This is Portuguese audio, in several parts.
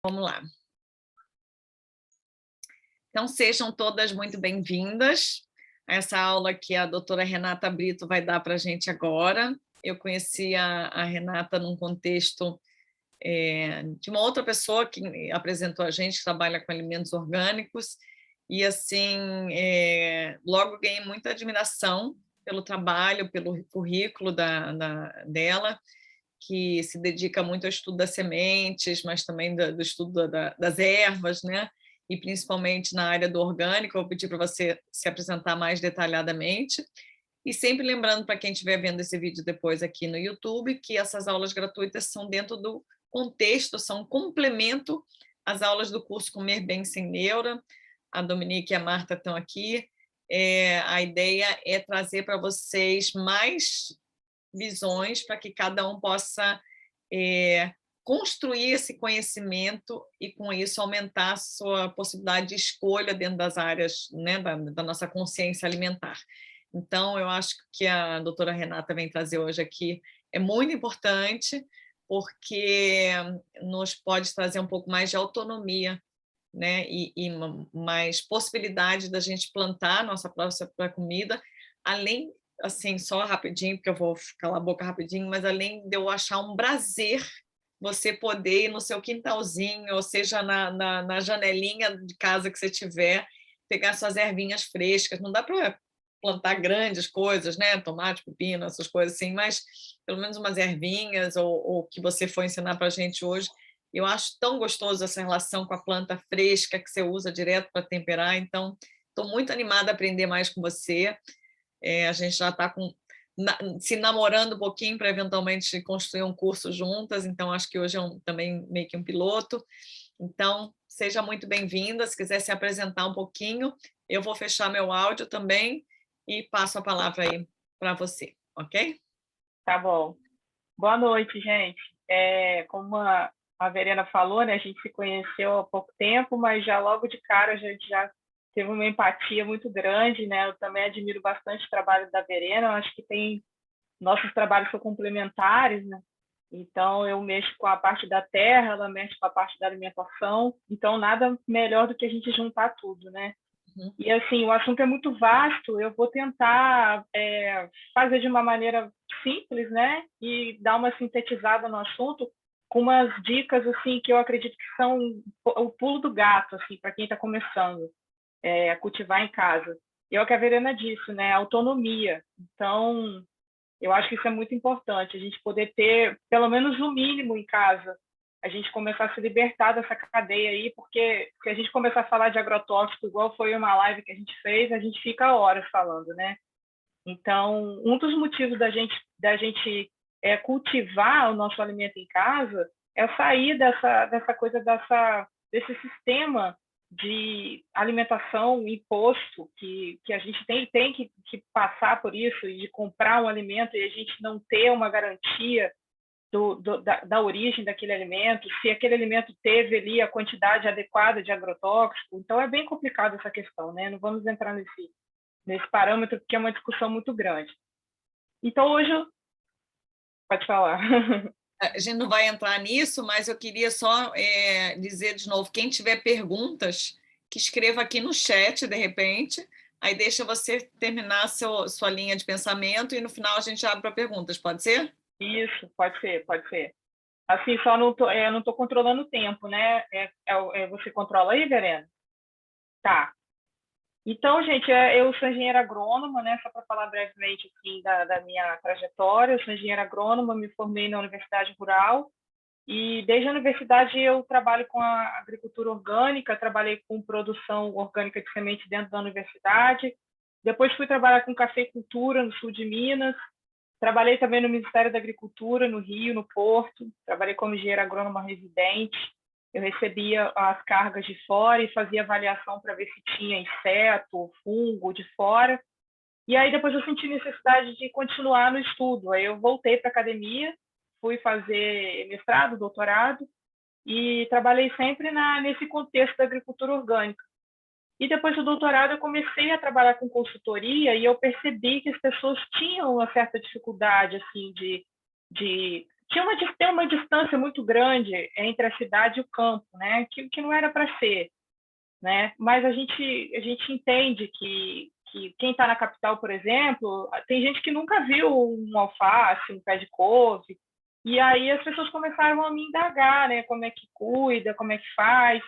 Vamos lá. Então, sejam todas muito bem-vindas a essa aula que a doutora Renata Brito vai dar para a gente agora. Eu conheci a Renata num contexto de uma outra pessoa que apresentou a gente, que trabalha com alimentos orgânicos, e assim, logo ganhei muita admiração pelo trabalho, pelo currículo dela, que se dedica muito ao estudo das sementes, mas também do estudo das ervas, né? E principalmente na área do orgânico. Eu vou pedir para você se apresentar mais detalhadamente. E sempre lembrando para quem estiver vendo esse vídeo depois aqui no YouTube, que essas aulas gratuitas são dentro do contexto, são complemento às aulas do curso Comer Bem Sem Neura. A Dominique e a Marta estão aqui. A ideia é trazer para vocês mais visões para que cada um possa construir esse conhecimento e, com isso, aumentar a sua possibilidade de escolha dentro das áreas, né, da nossa consciência alimentar. Então, eu acho que a doutora Renata vem trazer hoje aqui é muito importante, porque nos pode trazer um pouco mais de autonomia, né, e mais possibilidade da gente plantar a nossa própria comida, além, assim, só rapidinho, porque eu vou calar a boca rapidinho, mas além de eu achar um prazer você poder ir no seu quintalzinho, ou seja, na janelinha de casa que você tiver, pegar suas ervinhas frescas. Não dá para plantar grandes coisas, né? Tomate, pepino, essas coisas assim, mas pelo menos umas ervinhas, ou que você foi ensinar para a gente hoje. Eu acho tão gostoso essa relação com a planta fresca que você usa direto para temperar, então estou muito animada a aprender mais com você. A gente já está se namorando um pouquinho para eventualmente construir um curso juntas, então acho que hoje é também meio que um piloto. Então, seja muito bem-vinda. Se quiser se apresentar um pouquinho, eu vou fechar meu áudio também e passo a palavra aí para você, ok? Tá bom. Boa noite, gente. Como a Verena falou, né, a gente se conheceu há pouco tempo, mas já logo de cara a gente já teve uma empatia muito grande, né? Eu também admiro bastante o trabalho da Verena. Eu acho que nossos trabalhos são complementares, né? Então, eu mexo com a parte da terra, ela mexe com a parte da alimentação. Então, nada melhor do que a gente juntar tudo, né? Uhum. E, assim, o assunto é muito vasto. Eu vou tentar fazer de uma maneira simples, né? E dar uma sintetizada no assunto com umas dicas, assim, que eu acredito que são o pulo do gato, assim, para quem está começando a cultivar em casa. E é o que a Verena disse, né? Autonomia. Então, eu acho que isso é muito importante, a gente poder ter, pelo menos o mínimo em casa, a gente começar a se libertar dessa cadeia aí, porque se a gente começar a falar de agrotóxico, igual foi uma live que a gente fez, a gente fica horas falando, né? Então, um dos motivos da gente cultivar o nosso alimento em casa é sair dessa coisa, desse sistema de alimentação imposto que a gente tem que passar por isso, e de comprar um alimento e a gente não ter uma garantia da origem daquele alimento, se aquele alimento teve ali a quantidade adequada de agrotóxico. Então, é bem complicado essa questão, né? Não vamos entrar nesse parâmetro, porque é uma discussão muito grande. Então, hoje, pode falar. A gente não vai entrar nisso, mas eu queria só dizer de novo, quem tiver perguntas, que escreva aqui no chat, de repente, aí deixa você terminar sua linha de pensamento e no final a gente abre para perguntas, pode ser? Isso, pode ser, pode ser. Assim, só não tô controlando o tempo, né? Você controla aí, Verena? Tá. Então, gente, eu sou engenheira agrônoma, né? Só para falar brevemente assim, da minha trajetória, eu sou engenheira agrônoma, me formei na Universidade Rural e desde a universidade eu trabalho com a agricultura orgânica, trabalhei com produção orgânica de semente dentro da universidade, depois fui trabalhar com cafeicultura no sul de Minas, trabalhei também no Ministério da Agricultura, no Rio, no Porto, trabalhei como engenheira agrônoma residente. Eu recebia as cargas de fora e fazia avaliação para ver se tinha inseto, fungo de fora. E aí depois eu senti necessidade de continuar no estudo. Aí eu voltei para a academia, fui fazer mestrado, doutorado, e trabalhei sempre nesse contexto da agricultura orgânica. E depois do doutorado eu comecei a trabalhar com consultoria e eu percebi que as pessoas tinham uma certa dificuldade assim de tem uma distância muito grande entre a cidade e o campo, né? Que não era para ser, né? Mas a gente entende que quem está na capital, por exemplo, tem gente que nunca viu um alface, um pé de couve, e aí as pessoas começaram a me indagar, né? Como é que cuida, como é que faz.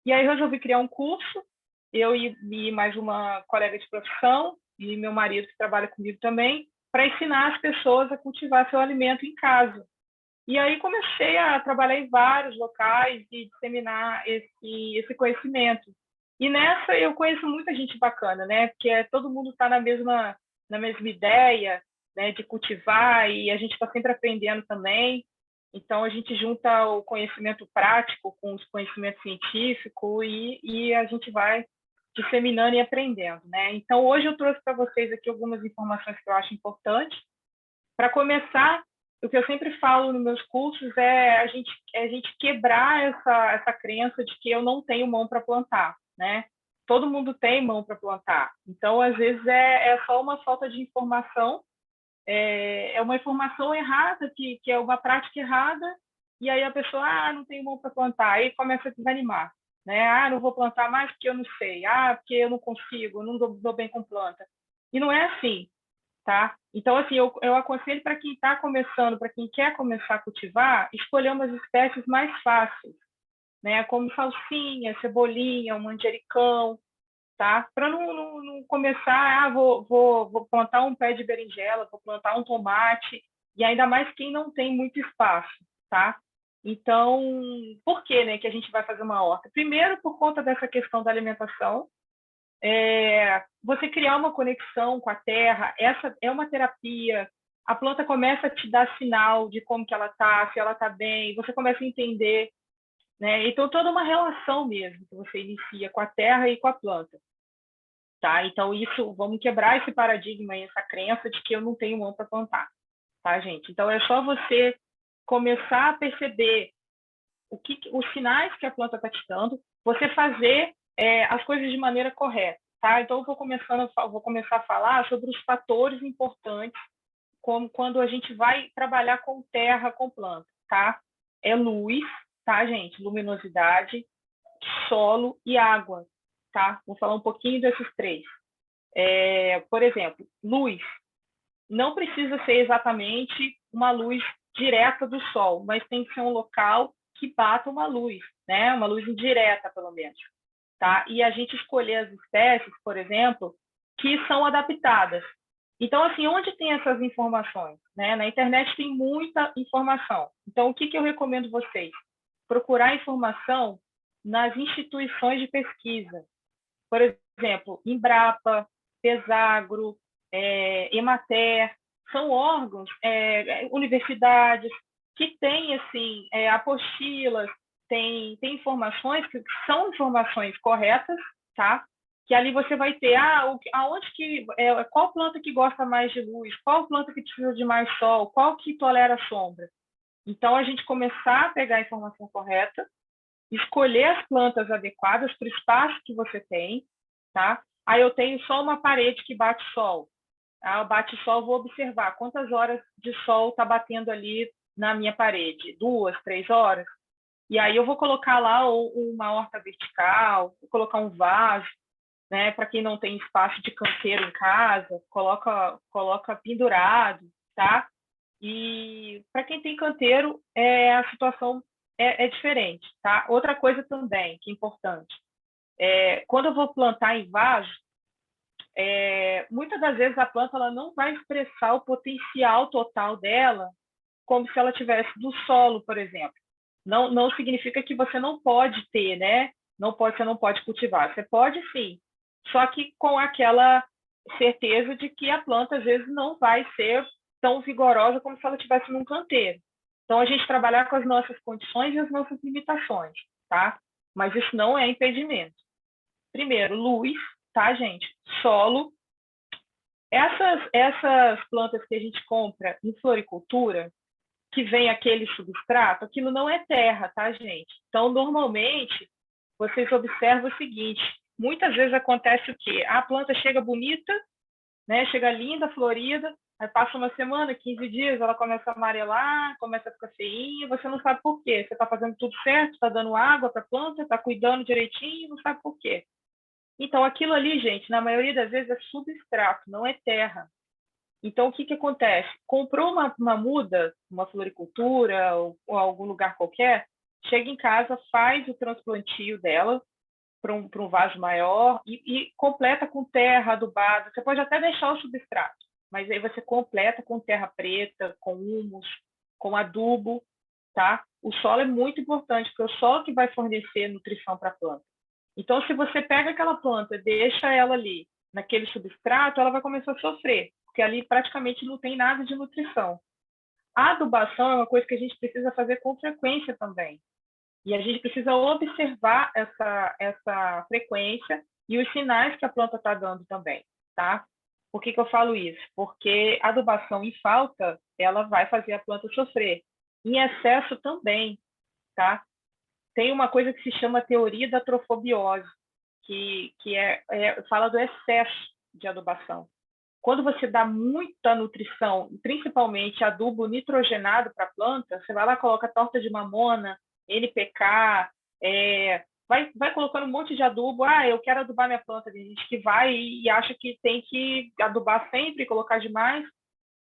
E aí resolvi criar um curso, eu e mais uma colega de profissão, e meu marido que trabalha comigo também, para ensinar as pessoas a cultivar seu alimento em casa. E aí comecei a trabalhar em vários locais e disseminar esse conhecimento. E nessa eu conheço muita gente bacana, né? Porque todo mundo está na mesma ideia, né, de cultivar, e a gente está sempre aprendendo também. Então a gente junta o conhecimento prático com o conhecimento científico e a gente vai disseminando e aprendendo, né? Então hoje eu trouxe para vocês aqui algumas informações que eu acho importantes. Para começar, o que eu sempre falo nos meus cursos é a gente quebrar essa crença de que eu não tenho mão para plantar, né? Todo mundo tem mão para plantar. Então, às vezes, é só uma falta de informação, é uma informação errada, que é uma prática errada, e aí a pessoa, não tenho mão para plantar, aí começa a desanimar, né? Não vou plantar mais porque eu não sei, porque eu não consigo, eu não dou bem com planta. E não é assim, tá? Então, assim, eu aconselho para quem está começando, para quem quer começar a cultivar, escolher umas espécies mais fáceis, né? Como salsinha, cebolinha, um manjericão, tá? Para não começar, vou plantar um pé de berinjela, vou plantar um tomate, e ainda mais quem não tem muito espaço, tá? Então, por que, né, que a gente vai fazer uma horta? Primeiro, por conta dessa questão da alimentação, você criar uma conexão com a terra, essa é uma terapia. A planta começa a te dar sinal de como que ela está, se ela está bem, você começa a entender, né? Então, toda uma relação mesmo que você inicia com a terra e com a planta, tá? Então, vamos quebrar esse paradigma e essa crença de que eu não tenho mão para plantar, tá, gente? Então, é só você começar a perceber os sinais que a planta está te dando, você fazer as coisas de maneira correta, tá? Então, eu vou começar a falar sobre os fatores importantes como quando a gente vai trabalhar com terra, com planta, tá? É luz, tá, gente? Luminosidade, solo e água, tá? Vou falar um pouquinho desses três. Por exemplo, luz. Não precisa ser exatamente uma luz direta do sol, mas tem que ser um local que bata uma luz, né? Uma luz indireta, pelo menos, tá? E a gente escolher as espécies, por exemplo, que são adaptadas. Então, assim, onde tem essas informações? Né? Na internet tem muita informação. Então, o que eu recomendo vocês? Procurar informação nas instituições de pesquisa. Por exemplo, Embrapa, Pesagro, Emater, são órgãos, universidades que têm assim, apostilas, tem informações que são informações corretas, tá? Que ali você vai ter qual planta que gosta mais de luz, qual planta que precisa de mais sol, qual que tolera sombra. Então, a gente começar a pegar a informação correta, escolher as plantas adequadas para o espaço que você tem, tá? Aí eu tenho só uma parede que bate sol. O bate-sol, vou observar quantas horas de sol está batendo ali na minha parede. 2, 3 horas. E aí eu vou colocar lá uma horta vertical, vou colocar um vaso, né? Para quem não tem espaço de canteiro em casa, coloca pendurado, tá? E para quem tem canteiro, a situação é diferente, tá? Outra coisa também que é importante, quando eu vou plantar em vaso, muitas das vezes a planta ela não vai expressar o potencial total dela como se ela tivesse do solo, por exemplo. Não significa que você não pode ter, né? Você não pode cultivar. Você pode sim, só que com aquela certeza de que a planta às vezes não vai ser tão vigorosa como se ela estivesse num canteiro. Então, a gente trabalhar com as nossas condições e as nossas limitações, tá? Mas isso não é impedimento. Primeiro, luz, tá, gente? Solo. Essas plantas que a gente compra em floricultura, que vem aquele substrato, aquilo não é terra, tá, gente? Então, normalmente, vocês observam o seguinte, muitas vezes acontece o quê? A planta chega bonita, né? Chega linda, florida, Aí passa uma semana, 15 dias, ela começa a amarelar, começa a ficar feinha, você não sabe por quê. Você está fazendo tudo certo, está dando água para a planta, está cuidando direitinho, não sabe por quê. Então, aquilo ali, gente, na maioria das vezes é substrato, não é terra. Então, o que, que acontece? Comprou uma muda, uma floricultura ou algum lugar qualquer, chega em casa, faz o transplantio dela para um vaso maior e completa com terra adubada. Você pode até deixar o substrato, mas aí você completa com terra preta, com humus, com adubo, tá? O solo é muito importante, porque é o solo que vai fornecer nutrição para a planta. Então, se você pega aquela planta e deixa ela ali, naquele substrato, ela vai começar a sofrer, porque ali praticamente não tem nada de nutrição. A adubação é uma coisa que a gente precisa fazer com frequência também. E a gente precisa observar essa frequência e os sinais que a planta está dando também, tá? Por que, que eu falo isso? Porque a adubação em falta, ela vai fazer a planta sofrer. Em excesso também, tá? Tem uma coisa que se chama teoria da trofobiose, que fala do excesso de adubação. Quando você dá muita nutrição, principalmente adubo nitrogenado para a planta, você vai lá, coloca torta de mamona, NPK, vai colocando um monte de adubo. Ah, eu quero adubar minha planta. Tem gente que vai e acha que tem que adubar sempre, colocar demais,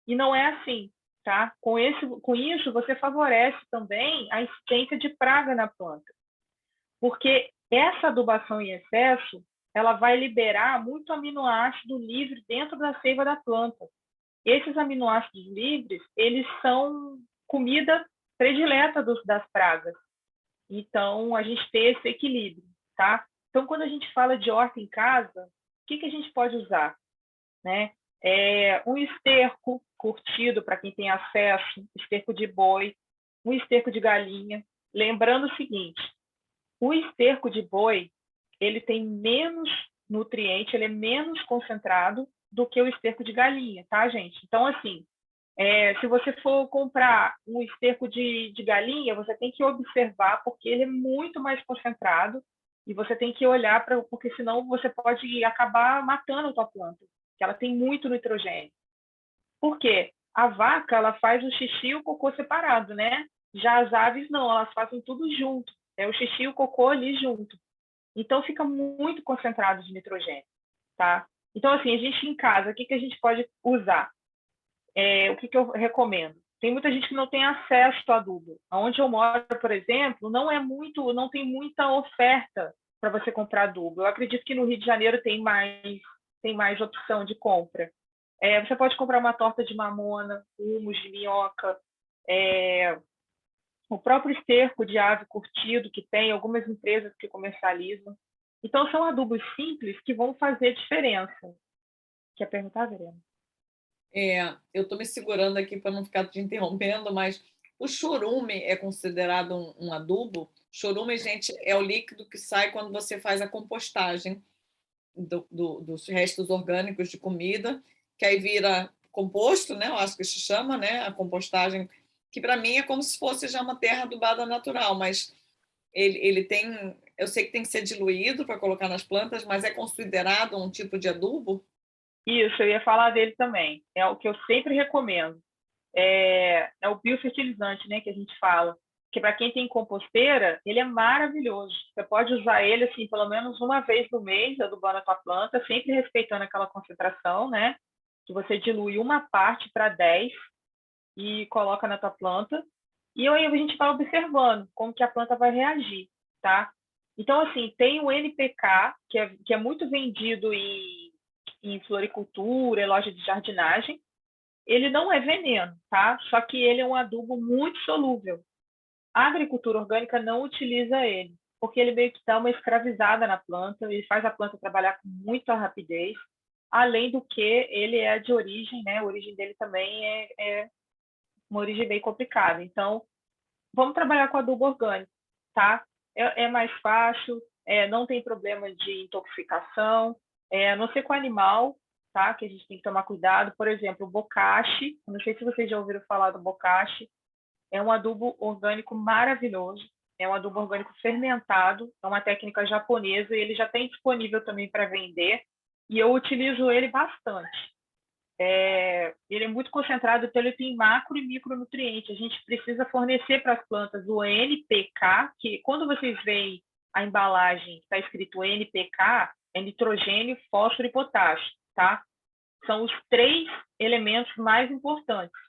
e não é assim, tá? Com isso, você favorece também a existência de praga na planta, porque essa adubação em excesso, ela vai liberar muito aminoácido livre dentro da seiva da planta. Esses aminoácidos livres, eles são comida predileta das pragas. Então, a gente tem esse equilíbrio, tá? Então, quando a gente fala de horta em casa, o que a gente pode usar? Né? Um esterco curtido para quem tem acesso, esterco de boi, um esterco de galinha. Lembrando o seguinte, o esterco de boi, ele tem menos nutriente, ele é menos concentrado do que o esterco de galinha, tá, gente? Então, assim, se você for comprar um esterco de galinha, você tem que observar, porque ele é muito mais concentrado, e você tem que olhar, porque senão você pode acabar matando a tua planta, porque ela tem muito nitrogênio. Por quê? A vaca, ela faz o xixi e o cocô separado, né? Já as aves, não, elas fazem tudo junto. É o xixi e o cocô ali junto. Então, fica muito concentrado de nitrogênio, tá? Então, assim, a gente em casa, o que a gente pode usar? O que eu recomendo? Tem muita gente que não tem acesso a adubo. Onde eu moro, por exemplo, não tem muita oferta para você comprar adubo. Eu acredito que no Rio de Janeiro tem mais opção de compra. Você pode comprar uma torta de mamona, humus de minhoca, o próprio esterco de ave curtido, que tem algumas empresas que comercializam. Então, são adubos simples que vão fazer diferença. Quer perguntar, Verena? Eu estou me segurando aqui para não ficar te interrompendo, mas o chorume é considerado um adubo? Chorume, gente, é o líquido que sai quando você faz a compostagem dos restos orgânicos de comida, que aí vira composto, né? Eu acho que se chama, né? A compostagem, que para mim é como se fosse já uma terra adubada natural, mas ele tem, eu sei que tem que ser diluído para colocar nas plantas, mas é considerado um tipo de adubo? Isso, eu ia falar dele também. É o que eu sempre recomendo. É o biofertilizante, né, que a gente fala. Que para quem tem composteira, ele é maravilhoso. Você pode usar ele assim, pelo menos uma vez no mês, adubando a tua planta, sempre respeitando aquela concentração, né? Que você dilui uma parte para 10 e coloca na tua planta. E aí a gente vai observando como que a planta vai reagir, tá? Então, assim, tem o NPK, que é muito vendido em floricultura, em loja de jardinagem. Ele não é veneno, tá? Só que ele é um adubo muito solúvel. A agricultura orgânica não utiliza ele, porque ele meio que dá uma escravizada na planta, ele faz a planta trabalhar com muita rapidez, além do que ele é de origem, né? A origem dele também é uma origem bem complicada. Então, vamos trabalhar com adubo orgânico, tá? É mais fácil, não tem problema de intoxicação, a não ser com animal, tá? Que a gente tem que tomar cuidado. Por exemplo, o bocashi, não sei se vocês já ouviram falar do bocashi, é um adubo orgânico maravilhoso, é um adubo orgânico fermentado, é uma técnica japonesa e ele já tem disponível também para vender e eu utilizo ele bastante. ele é muito concentrado, então ele tem macro e micronutrientes. A gente precisa fornecer para as plantas o NPK, que quando vocês veem a embalagem, está escrito NPK, é nitrogênio, fósforo e potássio, tá? São os 3 elementos mais importantes.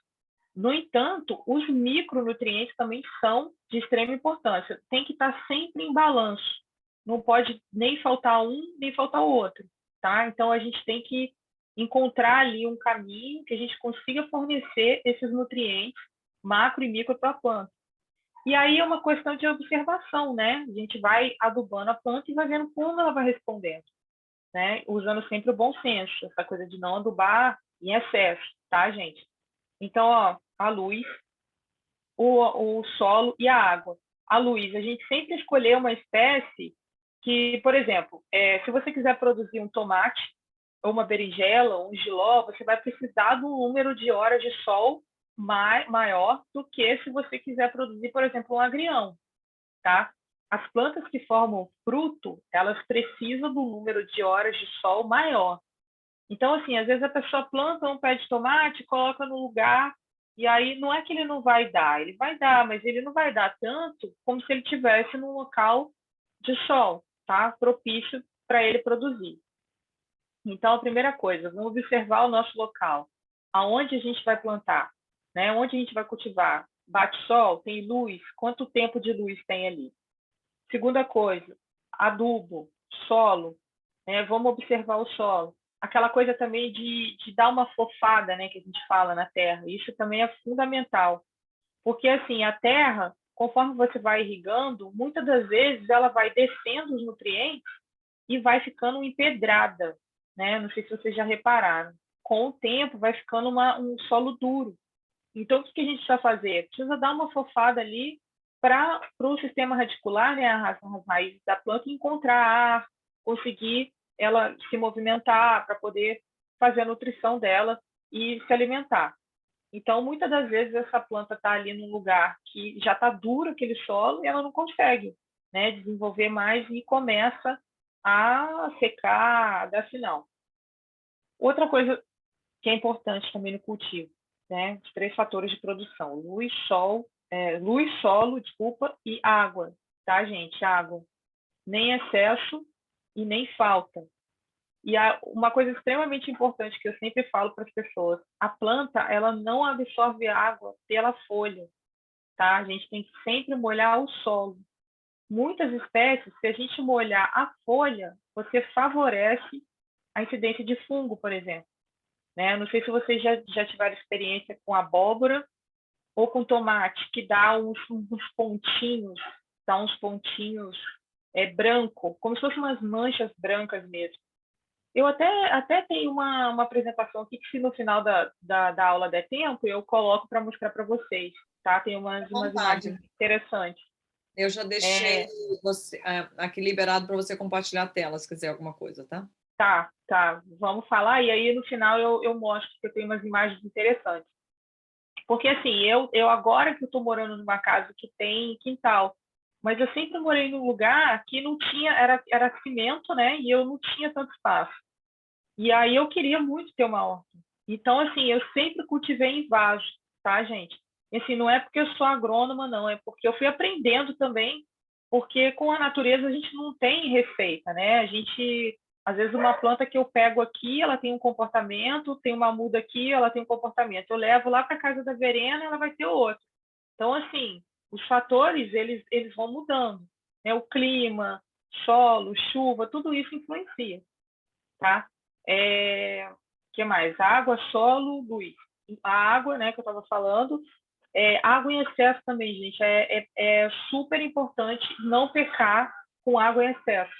No entanto, os micronutrientes também são de extrema importância. Tem que estar sempre em balanço. Não pode nem faltar um, nem faltar o outro, tá? Então, a gente tem que encontrar ali um caminho que a gente consiga fornecer esses nutrientes macro e micro para a planta. E aí é uma questão de observação, né? A gente vai adubando a planta e vai vendo como ela vai respondendo, né? Usando sempre o bom senso, essa coisa de não adubar em excesso, tá, gente? Então, ó, a luz, o solo e a água. A luz, a gente sempre escolheu uma espécie que, por exemplo, se você quiser produzir um tomate, ou uma berinjela, ou um jiló, você vai precisar de um número de horas de sol maior do que se você quiser produzir, por exemplo, um agrião, tá? As plantas que formam fruto, elas precisam de um número de horas de sol maior. Então, assim, às vezes a pessoa planta um pé de tomate, coloca no lugar, e aí não é que ele não vai dar, ele vai dar, mas ele não vai dar tanto como se ele tivesse num local de sol, tá? Propício para ele produzir. Então, a primeira coisa, vamos observar o nosso local. Aonde a gente vai plantar, né? Onde a gente vai cultivar? Bate sol? Tem luz? Quanto tempo de luz tem ali? Segunda coisa, adubo, solo, né? Vamos observar o solo. Aquela coisa também de dar uma fofada, né, que a gente fala na terra. Isso também é fundamental. Porque, assim, a terra, conforme você vai irrigando, muitas das vezes ela vai descendo os nutrientes e vai ficando empedrada, né? Não sei se vocês já repararam. Com o tempo, vai ficando um solo duro. Então, o que a gente precisa fazer? Precisa dar uma fofada ali para o sistema radicular, né, as raízes da planta, encontrar ar, conseguir ela se movimentar para poder fazer a nutrição dela e se alimentar. Então, muitas das vezes, essa planta está ali num lugar que já está duro aquele solo e ela não consegue, né, desenvolver mais e começa a secar, a dar sinal. Outra coisa que é importante também no cultivo, né? Os 3 fatores de produção: luz, solo, desculpa, e água, tá, gente? Água. Nem excesso e nem falta. E uma coisa extremamente importante que eu sempre falo para as pessoas: a planta, ela não absorve água pela folha, tá? A gente tem que sempre molhar o solo. Muitas espécies, se a gente molhar a folha, você favorece a incidência de fungo, por exemplo. Né? Não sei se vocês já tiveram experiência com abóbora ou com tomate, que dá uns pontinhos branco, como se fossem umas manchas brancas mesmo. Eu até tenho uma apresentação aqui que, se no final da aula der tempo, eu coloco para mostrar para vocês, tá? Tem umas imagens interessantes. Eu já deixei aqui liberado para você compartilhar a tela, se quiser alguma coisa, tá? Tá. Vamos falar, e aí no final eu mostro que eu tenho umas imagens interessantes. Porque, assim, eu agora que eu estou morando numa casa que tem quintal, mas eu sempre morei num lugar que não tinha, era cimento, né? E eu não tinha tanto espaço. E aí eu queria muito ter uma horta. Então, assim, eu sempre cultivei em vaso, tá, gente? E, assim, não é porque eu sou agrônoma, não, é porque eu fui aprendendo também, porque com a natureza a gente não tem receita, né? A gente, às vezes, uma planta que eu pego aqui, ela tem um comportamento, tem uma muda aqui, ela tem um comportamento. Eu levo lá para casa da Verena, ela vai ter outro. Então, assim, os fatores, eles vão mudando, né? O clima, solo, chuva, tudo isso influencia, tá? Que mais? Água, solo, luz. A água, né, que eu estava falando, água em excesso também, gente. É super importante não pecar com água em excesso.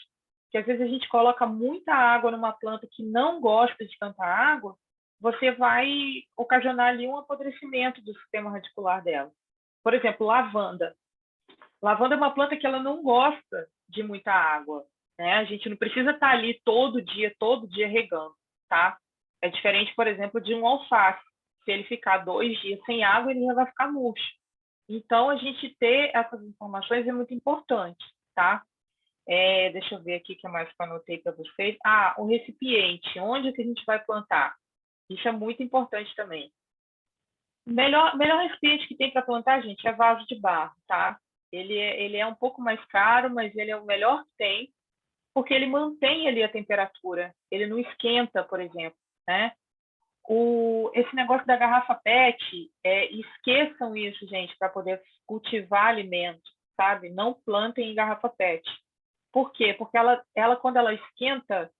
Porque às vezes a gente coloca muita água numa planta que não gosta de tanta água, você vai ocasionar ali um apodrecimento do sistema radicular dela. Por exemplo, lavanda. Lavanda é uma planta que ela não gosta de muita água, né? A gente não precisa estar ali todo dia regando, tá? É diferente, por exemplo, de um alface. Se ele ficar 2 dias sem água, ele já vai ficar murcho. Então, a gente ter essas informações é muito importante, tá? Deixa eu ver aqui o que mais que eu anotei para vocês. O recipiente. Onde que a gente vai plantar? Isso é muito importante também. Melhor recipiente que tem para plantar, gente, é vaso de barro, tá? Ele é um pouco mais caro, mas ele é o melhor que tem, porque ele mantém ali a temperatura. Ele não esquenta, por exemplo, né? Esse negócio da garrafa PET, esqueçam isso, gente, para poder cultivar alimentos, sabe? Não plantem em garrafa PET. Por quê? Porque quando ela esquenta,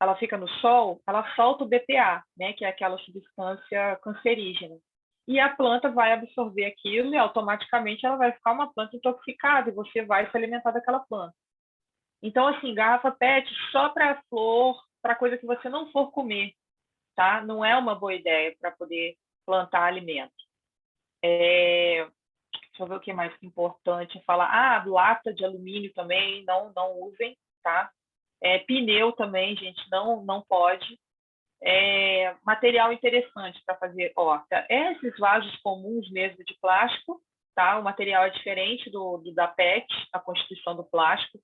ela fica no sol, ela solta o BPA, né? Que é aquela substância cancerígena. E a planta vai absorver aquilo e automaticamente ela vai ficar uma planta intoxicada e você vai se alimentar daquela planta. Então, assim, garrafa PET só para flor, para coisa que você não for comer, tá? Não é uma boa ideia para poder plantar alimento. Deixa eu ver o que é mais importante falar. Lata de alumínio também, não usem, tá? Pneu também, gente, não pode. Material interessante para fazer horta. Esses vasos comuns mesmo de plástico, tá? O material é diferente do da PET, a constituição do plástico.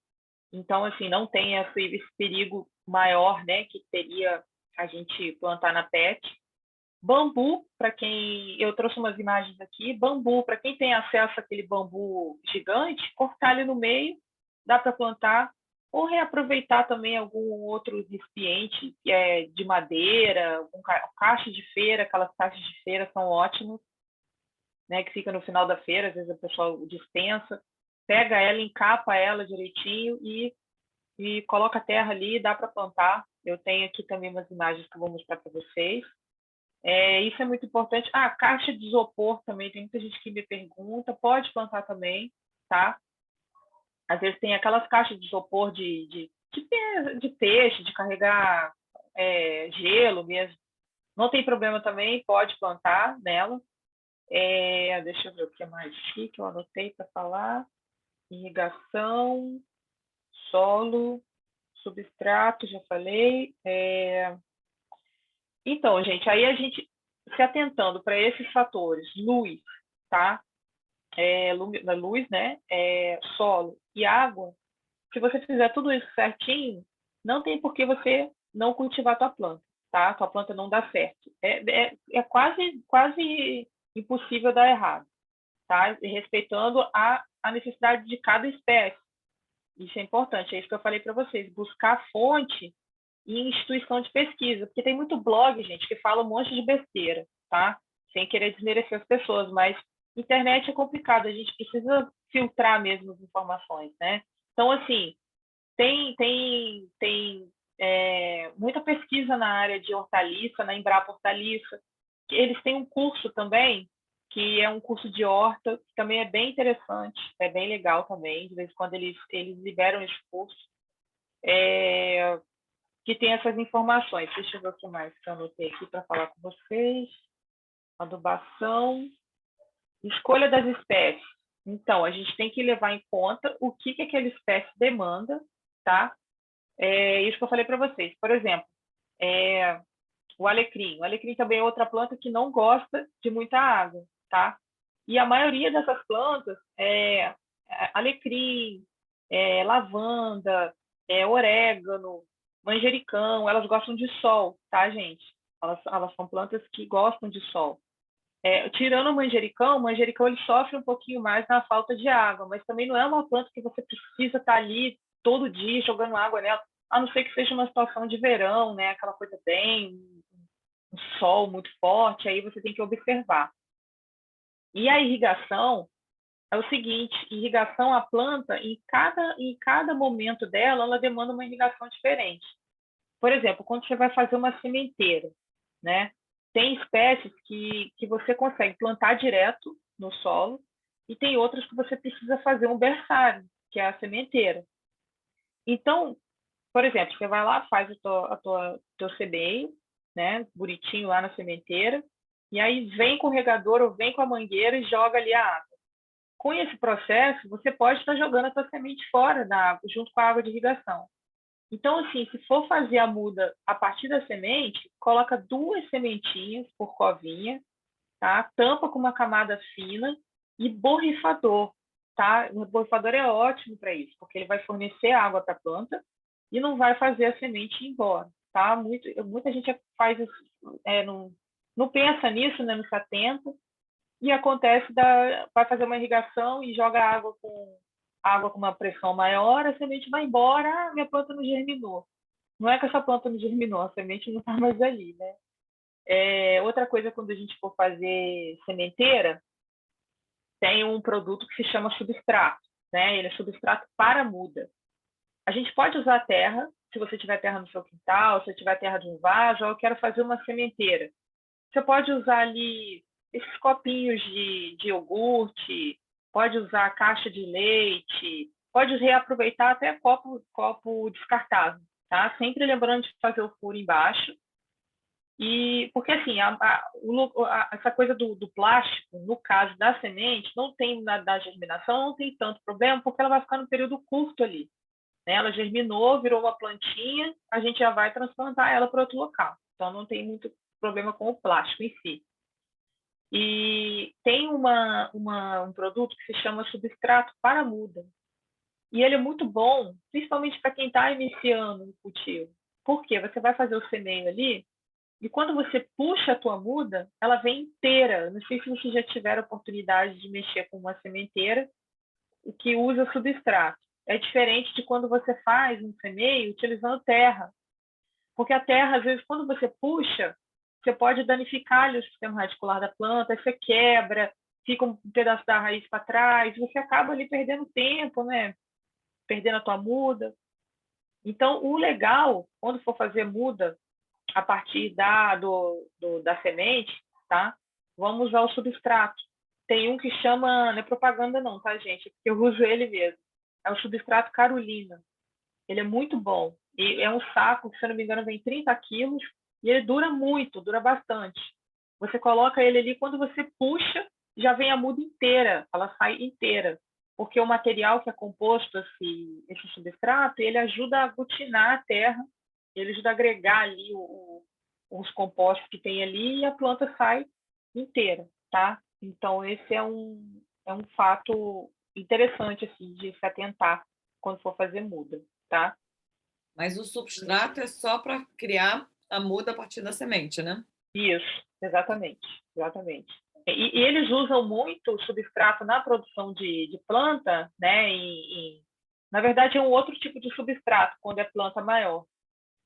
Então, assim, não tem esse perigo maior, né, que teria a gente plantar na PET. Bambu, para quem... Eu trouxe umas imagens aqui. Bambu, para quem tem acesso àquele bambu gigante, cortar ele no meio, dá para plantar. Ou reaproveitar também algum outro recipiente que é de madeira, caixa de feira, aquelas caixas de feira são ótimas, né, que fica no final da feira, às vezes o pessoal dispensa. Pega ela, encapa ela direitinho e coloca a terra ali, dá para plantar. Eu tenho aqui também umas imagens que eu vou mostrar para vocês. Isso é muito importante. Caixa de isopor também, tem muita gente que me pergunta. Pode plantar também, tá? Às vezes tem aquelas caixas de isopor de peixe, de carregar gelo mesmo. Não tem problema também, pode plantar nela. Deixa eu ver o que mais aqui que eu anotei para falar. Irrigação, solo, substrato, já falei. Então, gente, aí a gente se atentando para esses fatores, luz, tá? Luz, né? Solo e água. Se você fizer tudo isso certinho, não tem por que você não cultivar a tua planta, tá? A tua planta não dá certo. É quase impossível dar errado, tá? Respeitando a necessidade de cada espécie. Isso é importante, é isso que eu falei para vocês. Buscar fonte em instituição de pesquisa, porque tem muito blog, gente, que fala um monte de besteira, tá? Sem querer desmerecer as pessoas, mas internet é complicado, a gente precisa filtrar mesmo as informações, né? Então, assim, tem muita pesquisa na área de hortaliça, na Embrapa Hortaliça. Eles têm um curso também, que é um curso de horta, que também é bem interessante, é bem legal também. De vez em quando eles liberam esse curso, que tem essas informações. Deixa eu ver o que mais que eu anotei aqui para falar com vocês. Adubação. Escolha das espécies. Então, a gente tem que levar em conta o que aquela espécie demanda, tá? Isso que eu falei para vocês. Por exemplo, o alecrim. O alecrim também é outra planta que não gosta de muita água, tá? E a maioria dessas plantas alecrim, lavanda, orégano, manjericão, elas gostam de sol, tá, gente? Elas são plantas que gostam de sol. Tirando o manjericão ele sofre um pouquinho mais na falta de água, mas também não é uma planta que você precisa estar ali todo dia jogando água nela, a não ser que seja uma situação de verão, né? Aquela coisa bem, um sol muito forte, aí você tem que observar. E a irrigação é o seguinte, irrigação, a planta, em cada momento dela, ela demanda uma irrigação diferente. Por exemplo, quando você vai fazer uma sementeira, né? Tem espécies que você consegue plantar direto no solo e tem outras que você precisa fazer um berçário, que é a sementeira. Então, por exemplo, você vai lá, faz teu semeio, né, bonitinho lá na sementeira, e aí vem com o regador ou vem com a mangueira e joga ali a água. Com esse processo, você pode estar jogando a tua semente fora da água, junto com a água de irrigação. Então, assim, se for fazer a muda a partir da semente, coloca 2 sementinhas por covinha, tá? Tampa com uma camada fina e borrifador, tá? O borrifador é ótimo para isso, porque ele vai fornecer água para a planta e não vai fazer a semente ir embora, tá? Muita gente faz isso, não pensa nisso, né? Não se atenta, e acontece, vai fazer uma irrigação e joga água com uma pressão maior, a semente vai embora, minha planta não germinou. Não é que essa planta não germinou, a semente não está mais ali, né? Outra coisa, quando a gente for fazer sementeira, tem um produto que se chama substrato, né? Ele é substrato para muda. A gente pode usar terra, se você tiver terra no seu quintal, se tiver terra de um vaso, ou eu quero fazer uma sementeira. Você pode usar ali esses copinhos de iogurte, pode usar caixa de leite, pode reaproveitar até copo descartável, tá? Sempre lembrando de fazer o furo embaixo. E porque assim, essa coisa do plástico, no caso da semente, não tem da germinação, não tem tanto problema, porque ela vai ficar no período curto ali, né? Ela germinou, virou uma plantinha, a gente já vai transplantar ela para outro local. Então não tem muito problema com o plástico em si. E tem um produto que se chama substrato para muda. E ele é muito bom, principalmente para quem está iniciando no cultivo. Por quê? Você vai fazer o semeio ali, e quando você puxa a tua muda, ela vem inteira. Não sei se você já tiver a oportunidade de mexer com uma sementeira que usa substrato. É diferente de quando você faz um semeio utilizando terra. Porque a terra, às vezes, quando você puxa, você pode danificar ali o sistema radicular da planta, aí você quebra, fica um pedaço da raiz para trás, você acaba ali perdendo tempo, né? Perdendo a tua muda. Então, o legal, quando for fazer muda, a partir da semente, tá? Vamos usar o substrato. Tem um que chama, não é propaganda não, tá, gente? Porque eu uso ele mesmo. É o substrato Carolina. Ele é muito bom. E é um saco, que, se eu não me engano, vem 30 quilos, e ele dura muito, dura bastante. Você coloca ele ali, quando você puxa, já vem a muda inteira, ela sai inteira. Porque o material que é composto, esse substrato, ele ajuda a aglutinar a terra, ele ajuda a agregar ali os compostos que tem ali, e a planta sai inteira, tá? Então, esse é um fato interessante, assim, de se atentar quando for fazer muda, tá? Mas o substrato é só para criar a muda a partir da semente, né? Isso, exatamente, exatamente. E eles usam muito o substrato na produção de planta, né? Na verdade, é um outro tipo de substrato, quando é planta maior.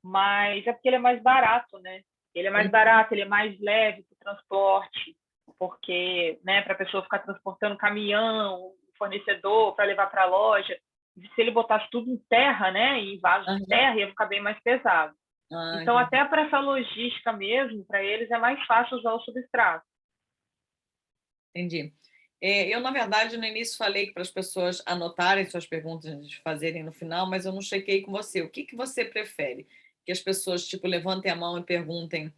Mas é porque ele é mais barato, né? Ele é mais barato, ele é mais leve para o transporte, porque, né, para a pessoa ficar transportando caminhão, fornecedor, para levar para a loja, se ele botasse tudo em terra, né, em vasos de terra, ia ficar bem mais pesado. Então, Entendi. até para essa logística mesmo, para eles é mais fácil usar o substrato. Entendi. Eu, na verdade, no início falei para as pessoas anotarem suas perguntas antes de fazerem no final, mas eu não chequei com você. O que que você prefere? Que as pessoas, tipo, levantem a mão e perguntem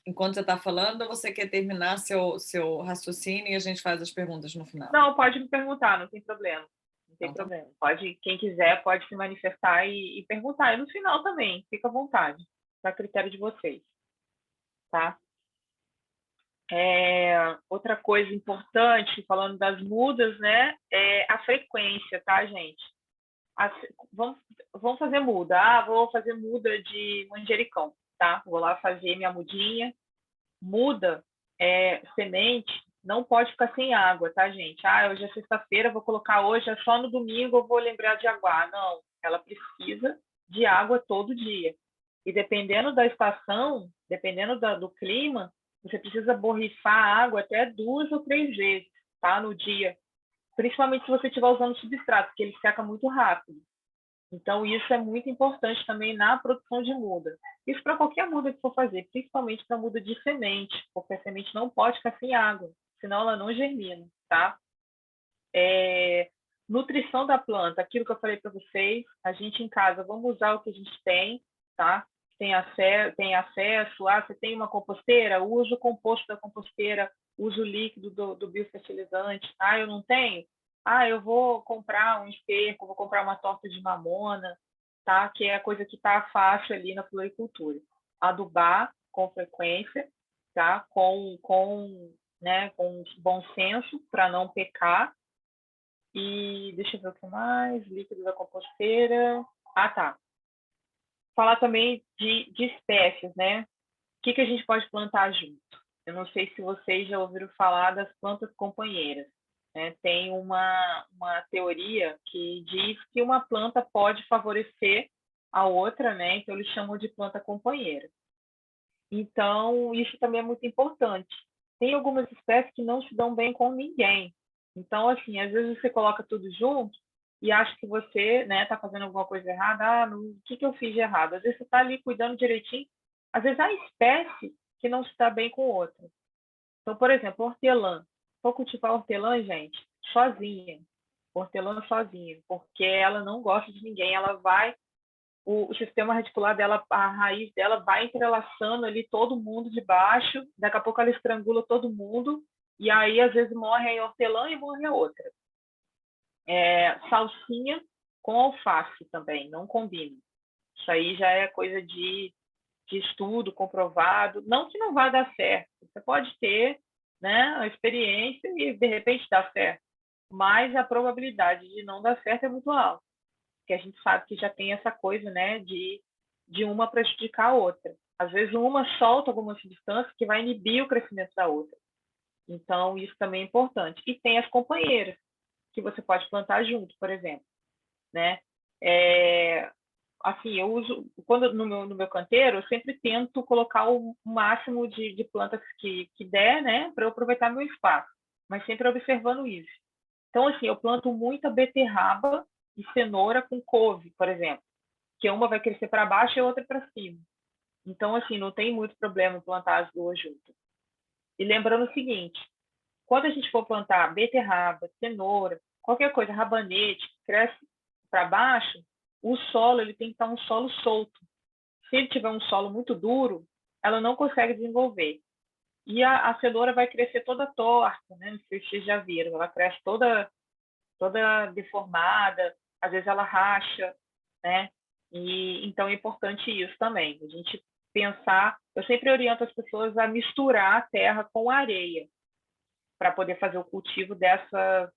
enquanto você está falando, ou você quer terminar seu raciocínio e a gente faz as perguntas no final? Não, pode me perguntar, não tem problema. Não tem Então, tá. problema. Pode, quem quiser pode se manifestar e perguntar. E no final também, fica à vontade, a critério de vocês, tá? Outra coisa importante, falando das mudas, né, é a frequência, tá, gente? As, vamos fazer muda. Vou fazer muda de manjericão, tá? Vou lá fazer minha mudinha. Muda, semente, não pode ficar sem água, tá, gente? Hoje é sexta-feira, vou colocar hoje, é só no domingo eu vou lembrar de aguar. Não, ela precisa de água todo dia. E dependendo da estação, dependendo do clima, você precisa borrifar a água até 2 ou 3 vezes, tá, no dia. Principalmente se você estiver usando substrato, porque ele seca muito rápido. Então, isso é muito importante também na produção de muda. Isso para qualquer muda que for fazer, principalmente para muda de semente, porque a semente não pode ficar sem água, senão ela não germina, tá? Nutrição da planta, aquilo que eu falei para vocês, a gente em casa, vamos usar o que a gente tem, tá? Tem acesso, você tem uma composteira, usa o composto da composteira, usa o líquido do biofertilizante. Eu não tenho? Eu vou comprar um esterco, vou comprar uma torta de mamona, tá? Que é a coisa que está fácil ali na floricultura. Adubar com frequência, tá? Né, com bom senso, para não pecar. E deixa eu ver o que mais. Líquido da composteira. Tá. falar também de espécies, né? O que a gente pode plantar junto? Eu não sei se vocês já ouviram falar das plantas companheiras. Né? Tem uma teoria que diz que uma planta pode favorecer a outra, né? Então eles chamam de planta companheira. Então, isso também é muito importante. Tem algumas espécies que não se dão bem com ninguém. Então, assim, às vezes você coloca tudo junto e acha que você, né, está fazendo alguma coisa errada. O que eu fiz de errado? Às vezes você está ali cuidando direitinho. Às vezes há espécie que não se dá bem com outra. Então, por exemplo, hortelã. Vou cultivar hortelã, gente, sozinha. Hortelã sozinha, porque ela não gosta de ninguém. Ela vai o sistema radicular dela, a raiz dela vai entrelaçando ali todo mundo de baixo, daqui a pouco ela estrangula todo mundo, e aí às vezes morre a hortelã e morre a outra. Salsinha com alface também, não combina. Isso aí já é coisa de estudo comprovado, não que não vá dar certo, você pode ter, né, a experiência e de repente dar certo, mas a probabilidade de não dar certo é muito alta, porque a gente sabe que já tem essa coisa, né, de uma prejudicar a outra. Às vezes uma solta alguma substância que vai inibir o crescimento da outra. Então, isso também é importante. E tem as companheiras, que você pode plantar junto, por exemplo, né? Assim, eu uso, quando no meu canteiro, eu sempre tento colocar o máximo de plantas que der, né, para eu aproveitar meu espaço, mas sempre observando isso. Então, assim, eu planto muita beterraba e cenoura com couve, por exemplo, que uma vai crescer para baixo e a outra para cima. Então, assim, não tem muito problema plantar as duas juntas. E lembrando o seguinte, quando a gente for plantar beterraba, cenoura, qualquer coisa, rabanete, que cresce para baixo, o solo ele tem que estar um solo solto. Se ele tiver um solo muito duro, ela não consegue desenvolver. E a cenoura vai crescer toda torta, né? Não sei se vocês já viram, ela cresce toda deformada, às vezes ela racha, né? E então é importante isso também, a gente pensar. Eu sempre oriento as pessoas a misturar a terra com a areia para poder fazer o cultivo dessas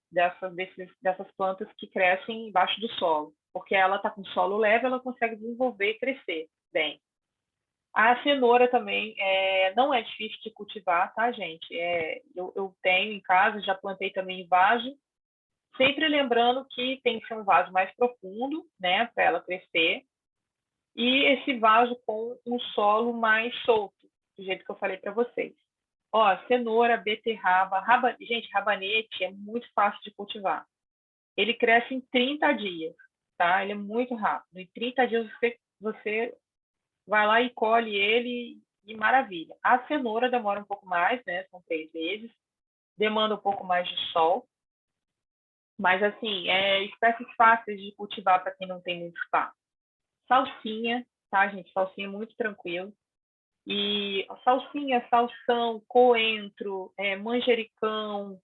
plantas que crescem embaixo do solo, porque ela está com solo leve, ela consegue desenvolver e crescer bem. A cenoura também não é difícil de cultivar, tá, gente? Eu tenho em casa, já plantei também em vaso, sempre lembrando que tem que ser um vaso mais profundo, né, para ela crescer, e esse vaso com um solo mais solto, do jeito que eu falei para vocês. Ó, cenoura, beterraba, gente, rabanete é muito fácil de cultivar. Ele cresce em 30 dias, tá? Ele é muito rápido. Em 30 dias você vai lá e colhe ele e maravilha. A cenoura demora um pouco mais, né? São 3 meses. Demanda um pouco mais de sol. Mas, assim, espécies fáceis de cultivar para quem não tem muito espaço. Salsinha, tá, gente? Salsinha é muito tranquilo. E salsinha, salsão, coentro, manjericão,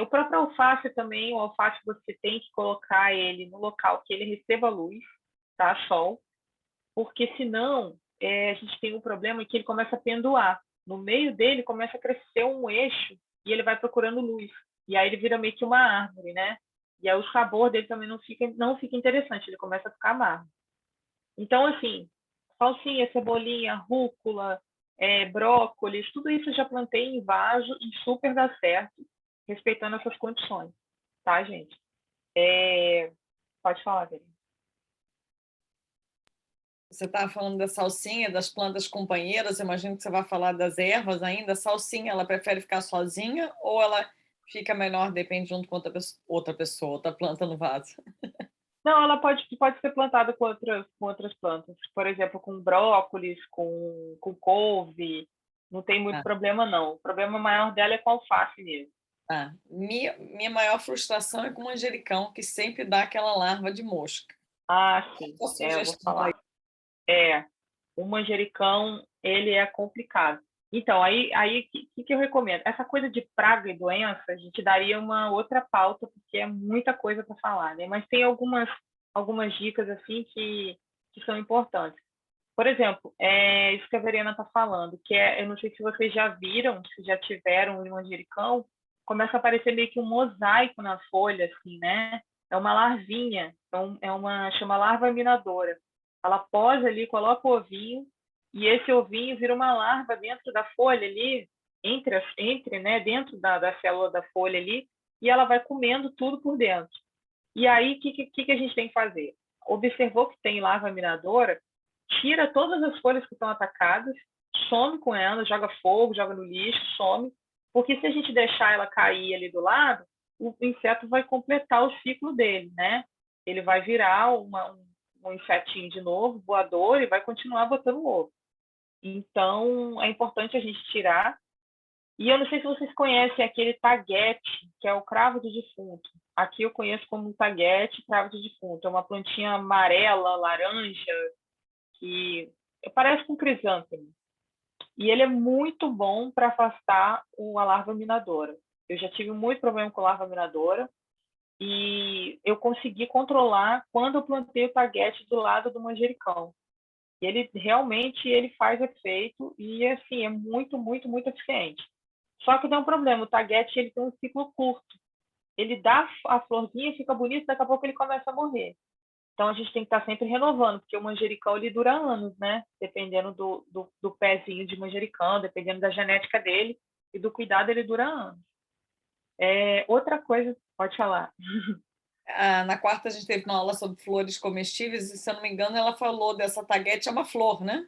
o próprio alface também, o alface você tem que colocar ele no local que ele receba luz, tá? Sol, porque senão a gente tem um problema que ele começa a penduar. No meio dele começa a crescer um eixo e ele vai procurando luz. E aí ele vira meio que uma árvore, né? E aí o sabor dele também não fica interessante, ele começa a ficar amargo. Então, assim, salsinha, cebolinha, rúcula, brócolis, tudo isso eu já plantei em vaso e super dá certo, respeitando essas condições, tá, gente? Pode falar, Verena. Você estava falando da salsinha, das plantas companheiras, eu imagino que você vai falar das ervas ainda. A salsinha, ela prefere ficar sozinha ou ela fica melhor, depende junto com outra planta no vaso? Não, ela pode ser plantada com outras plantas. Por exemplo, com brócolis, com couve. Não tem muito Ah, problema, não. O problema maior dela é com alface mesmo. tá. Minha maior frustração é com manjericão, que sempre dá aquela larva de mosca. Ah, sim. Qual a Eu vou sugestão aí? falar. O manjericão, ele é complicado. Então, aí que eu recomendo? Essa coisa de praga e doença, a gente daria uma outra pauta, porque é muita coisa para falar, né? Mas tem algumas dicas, assim, que são importantes. Por exemplo, isso que a Verena está falando, que eu não sei se vocês já viram, se já tiveram um manjericão, começa a aparecer meio que um mosaico na folha, assim, né? É uma larvinha, chama larva minadora. ela posa ali, coloca o ovinho, e esse ovinho vira uma larva dentro da folha ali, entre né, dentro da célula da folha ali, e ela vai comendo tudo por dentro. E aí, o que a gente tem que fazer? Observou que tem larva minadora, tira todas as folhas que estão atacadas, some com ela, joga fogo, joga no lixo, some, porque se a gente deixar ela cair ali do lado, o inseto vai completar o ciclo dele, né? Ele vai virar um insetinho de novo, voador, e vai continuar botando ovo. Então, é importante a gente tirar. E eu não sei se vocês conhecem aquele taguete, que é o cravo de defunto. Aqui eu conheço como taguete, cravo de defunto. É uma plantinha amarela, laranja, que parece com crisântemo. E ele é muito bom para afastar a larva minadora. Eu já tive muito problema com larva minadora e eu consegui controlar quando eu plantei o taguete do lado do manjericão. Ele realmente ele faz efeito e assim é muito, muito, muito eficiente. Só que tem um problema, o taguete ele tem um ciclo curto. Ele dá a florzinha, fica bonito, daqui a pouco ele começa a morrer. Então a gente tem que estar sempre renovando, porque o manjericão ele dura anos, né? Dependendo do pezinho de manjericão, dependendo da genética dele e do cuidado, ele dura anos. Outra coisa, pode falar. Na quarta a gente teve uma aula sobre flores comestíveis e, se eu não me engano, ela falou dessa taguete, é uma flor, né?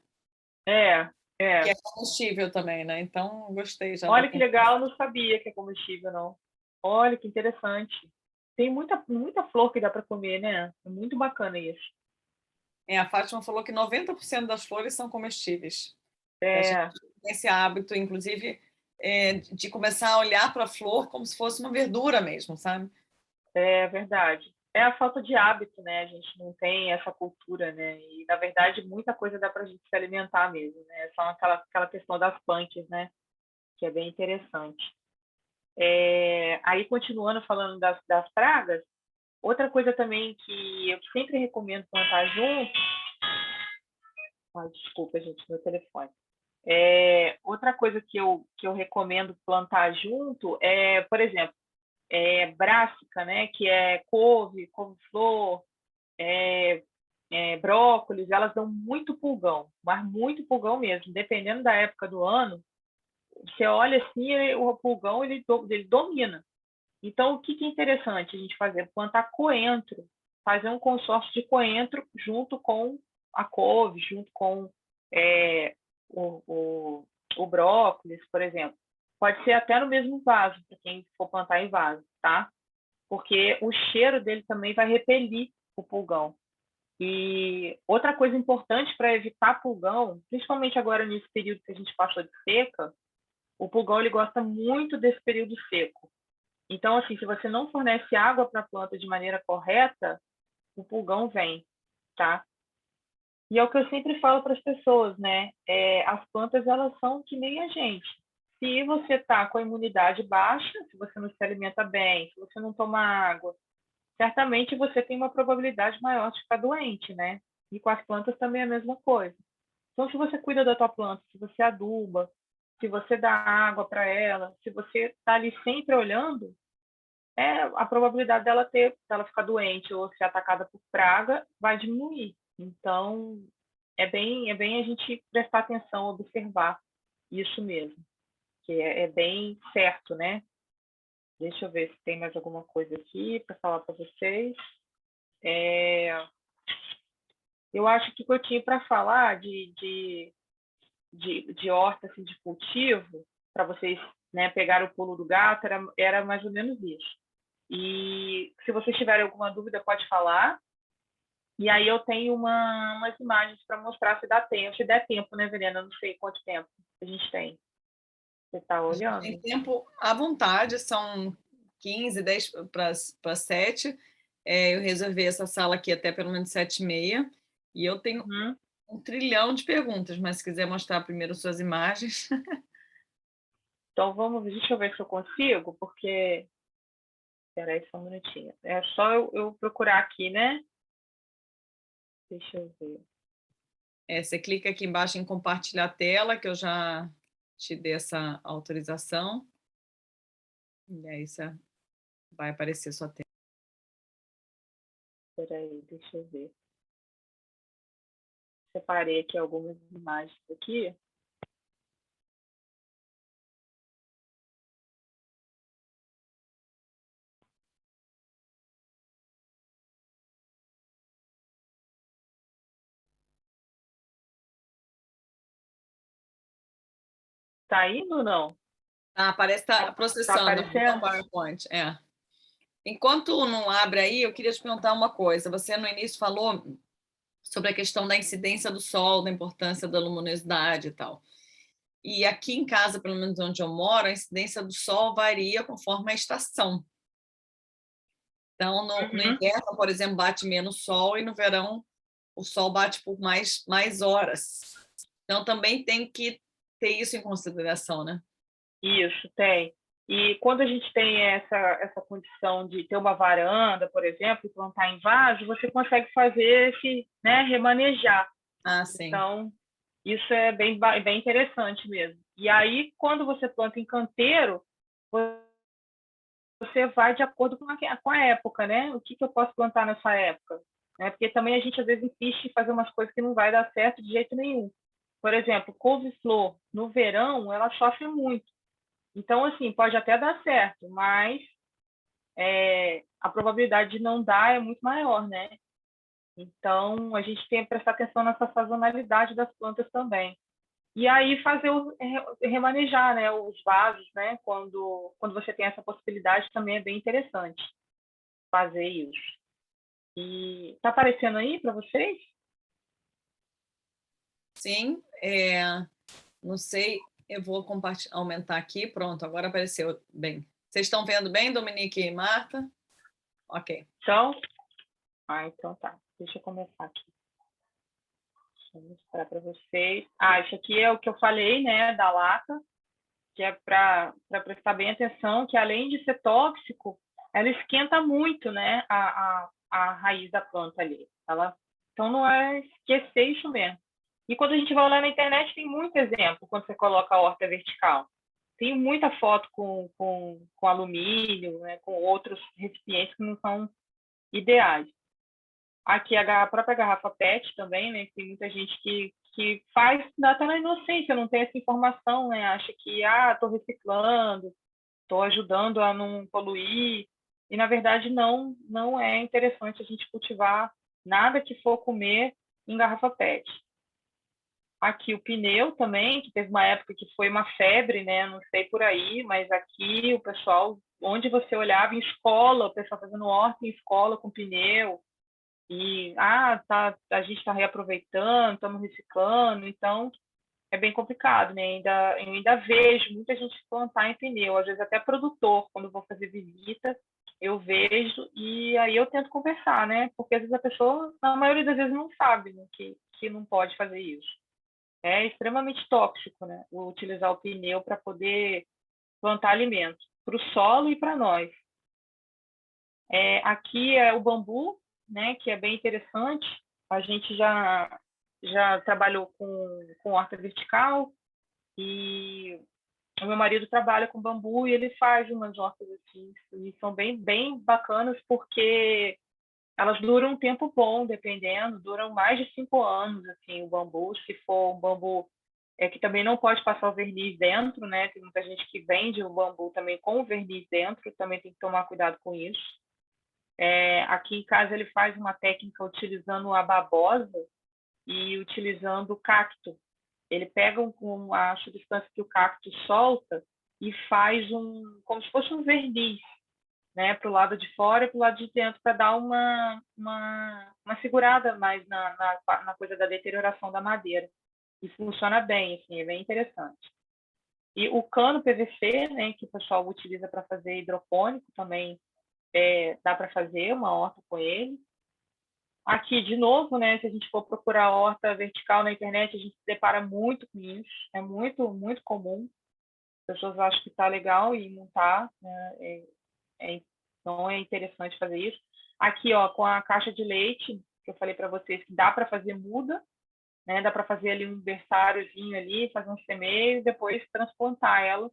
É, Que é é. comestível também, né? Então, gostei já da Olha que legal, eu não sabia que é comestível, não. Olha que interessante. Tem muita, muita flor que dá para comer, né? É muito bacana isso. A Fátima falou que 90% das flores são comestíveis. Que a gente É, tem esse hábito, inclusive, de começar a olhar para a flor como se fosse uma verdura mesmo, sabe? é verdade. É a falta de hábito, né? A gente não tem essa cultura, né? E, na verdade, muita coisa dá para a gente se alimentar mesmo, né? É só aquela questão das plantas, né? Que é bem interessante. Aí, continuando falando das pragas, outra coisa também que eu sempre recomendo plantar junto... Ai, desculpa, gente, meu telefone. Outra coisa que eu recomendo plantar junto é, por exemplo, brássica, né? Que é couve-flor, brócolis, elas dão muito pulgão, mas muito pulgão mesmo. Dependendo da época do ano, você olha assim, o pulgão ele domina. Então, o que é interessante a gente fazer? Plantar coentro, fazer um consórcio de coentro junto com a couve, junto com é, o, o, o brócolis, por exemplo. Pode ser até no mesmo vaso, para quem for plantar em vaso, tá? Porque o cheiro dele também vai repelir o pulgão. E outra coisa importante para evitar pulgão, principalmente agora nesse período que a gente passou de seca, o pulgão ele gosta muito desse período seco. Então, assim, se você não fornece água para a planta de maneira correta, o pulgão vem, tá? E é o que eu sempre falo para as pessoas, né? As plantas, elas são que nem a gente. Se você está com a imunidade baixa, se você não se alimenta bem, se você não toma água, certamente você tem uma probabilidade maior de ficar doente, né? E com as plantas também é a mesma coisa. Então, se você cuida da tua planta, se você aduba, se você dá água para ela, se você está ali sempre olhando, a probabilidade dela ficar doente ou ser atacada por praga vai diminuir. Então, é bem a gente prestar atenção, observar isso mesmo, que é bem certo, né? Deixa eu ver se tem mais alguma coisa aqui para falar para vocês. Eu acho que o que eu tinha para falar de horta, assim, de cultivo, para vocês, né, pegar o pulo do gato, era mais ou menos isso. E se vocês tiverem alguma dúvida, pode falar. E aí eu tenho umas imagens para mostrar se dá tempo, se der tempo, né, Verena? Eu não sei quanto tempo a gente tem. Você está A gente tem olhando? tempo à vontade, são 15, 10 para 7. Eu reservei essa sala aqui até pelo menos 7h30. E eu tenho Uhum. um trilhão de perguntas, mas se quiser mostrar primeiro suas imagens. Então vamos, deixa eu ver se eu consigo, porque. Espera aí só um minutinho. É só eu procurar aqui, né? Deixa eu ver. Você clica aqui embaixo em compartilhar tela, que eu já te dei essa autorização. E aí você vai aparecer sua tela. Espera aí, deixa eu ver. separei aqui algumas imagens aqui. Tá indo ou não? Parece que está Tá processando o aparecendo? PowerPoint. Enquanto não abre aí, eu queria te perguntar uma coisa. Você, no início, falou sobre a questão da incidência do sol, da importância da luminosidade e tal. E aqui em casa, pelo menos onde eu moro, a incidência do sol varia conforme a estação. Então, no inverno, por exemplo, bate menos sol, e no verão o sol bate por mais horas. Então, também tem que ter isso em consideração, né? Isso, tem. E quando a gente tem essa condição de ter uma varanda, por exemplo, e plantar em vaso, você consegue fazer esse, né, remanejar. Sim. Então, isso é bem interessante mesmo. E aí, quando você planta em canteiro, você vai de acordo com a época, né? O que eu posso plantar nessa época? Porque também a gente, às vezes, insiste em fazer umas coisas que não vai dar certo de jeito nenhum. Por exemplo, couve-flor, no verão, ela sofre muito. Então, assim, pode até dar certo, mas a probabilidade de não dar é muito maior, né? Então, a gente tem que prestar atenção nessa sazonalidade das plantas também. E aí fazer remanejar, né, os vasos, né, quando você tem essa possibilidade também é bem interessante fazer isso. E tá aparecendo aí para vocês? Sim, não sei, eu vou aumentar aqui, pronto, agora apareceu bem. Vocês estão vendo bem, Dominique e Marta? Ok. Então tá. Deixa eu começar aqui. Deixa eu mostrar para vocês. Isso aqui é o que eu falei, né, da lata, que é para prestar bem atenção, que além de ser tóxico, ela esquenta muito, né, a raiz da planta ali. Então, não é esquecer isso mesmo. E quando a gente vai olhar na internet, tem muito exemplo quando você coloca a horta vertical. Tem muita foto com alumínio, né, com outros recipientes que não são ideais. Aqui a própria garrafa PET também, né? Tem muita gente que faz, até na inocência, não tem essa informação, né? Acha que, estou reciclando, estou ajudando a não poluir. E, na verdade, não é interessante a gente cultivar nada que for comer em garrafa PET. Aqui o pneu também, que teve uma época que foi uma febre, né? Não sei por aí, mas aqui o pessoal, onde você olhava em escola, o pessoal fazendo horta em escola com pneu, e a gente está reaproveitando, estamos reciclando, então é bem complicado, né? Eu ainda vejo muita gente plantar em pneu, às vezes até produtor, quando eu vou fazer visita, eu vejo e aí eu tento conversar, né? Porque às vezes a pessoa, na maioria das vezes, não sabe, né, que não pode fazer isso. É extremamente tóxico, né? Utilizar o pneu para poder plantar alimentos para o solo e para nós. Aqui é o bambu, né, que é bem interessante. A gente já trabalhou com horta vertical e o meu marido trabalha com bambu e ele faz umas hortas assim, e são bem bacanas porque elas duram um tempo bom, dependendo, duram mais de 5 anos, assim, o bambu, se for um bambu que também não pode passar o verniz dentro, né? Tem muita gente que vende o bambu também com o verniz dentro, também tem que tomar cuidado com isso. Aqui em casa ele faz uma técnica utilizando a babosa e utilizando o cacto. Ele pega a substância que o cacto solta e faz como se fosse um verniz, né, para o lado de fora e para o lado de dentro, para dar uma segurada mais na coisa da deterioração da madeira. E funciona bem, assim, é bem interessante. E o cano PVC, né, que o pessoal utiliza para fazer hidropônico, também dá para fazer uma horta com ele. Aqui, de novo, né, se a gente for procurar horta vertical na internet, a gente se depara muito com isso. É muito, muito comum. As pessoas acham que está legal e não está. Né? Então, é interessante fazer isso. Aqui, com a caixa de leite, que eu falei para vocês que dá para fazer muda, né? Dá para fazer ali um berçáriozinho ali, fazer um semeio e depois transplantar ela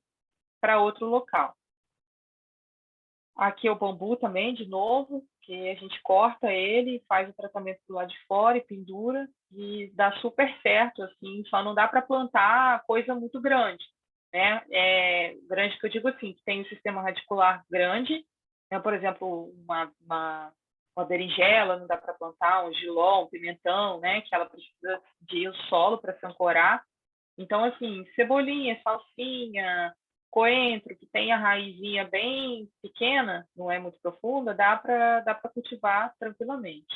para outro local. Aqui é o bambu também, de novo. porque a gente corta ele, faz o tratamento do lado de fora e pendura, e dá super certo, assim, só não dá para plantar coisa muito grande, né? Grande que eu digo assim, que tem um sistema radicular grande, né? Por exemplo, uma berinjela não dá para plantar, um jiló, um pimentão, né? Que ela precisa de solo para se ancorar. Então, assim, cebolinha, salsinha, coentro, que tem a raizinha bem pequena, não é muito profunda, dá para cultivar tranquilamente.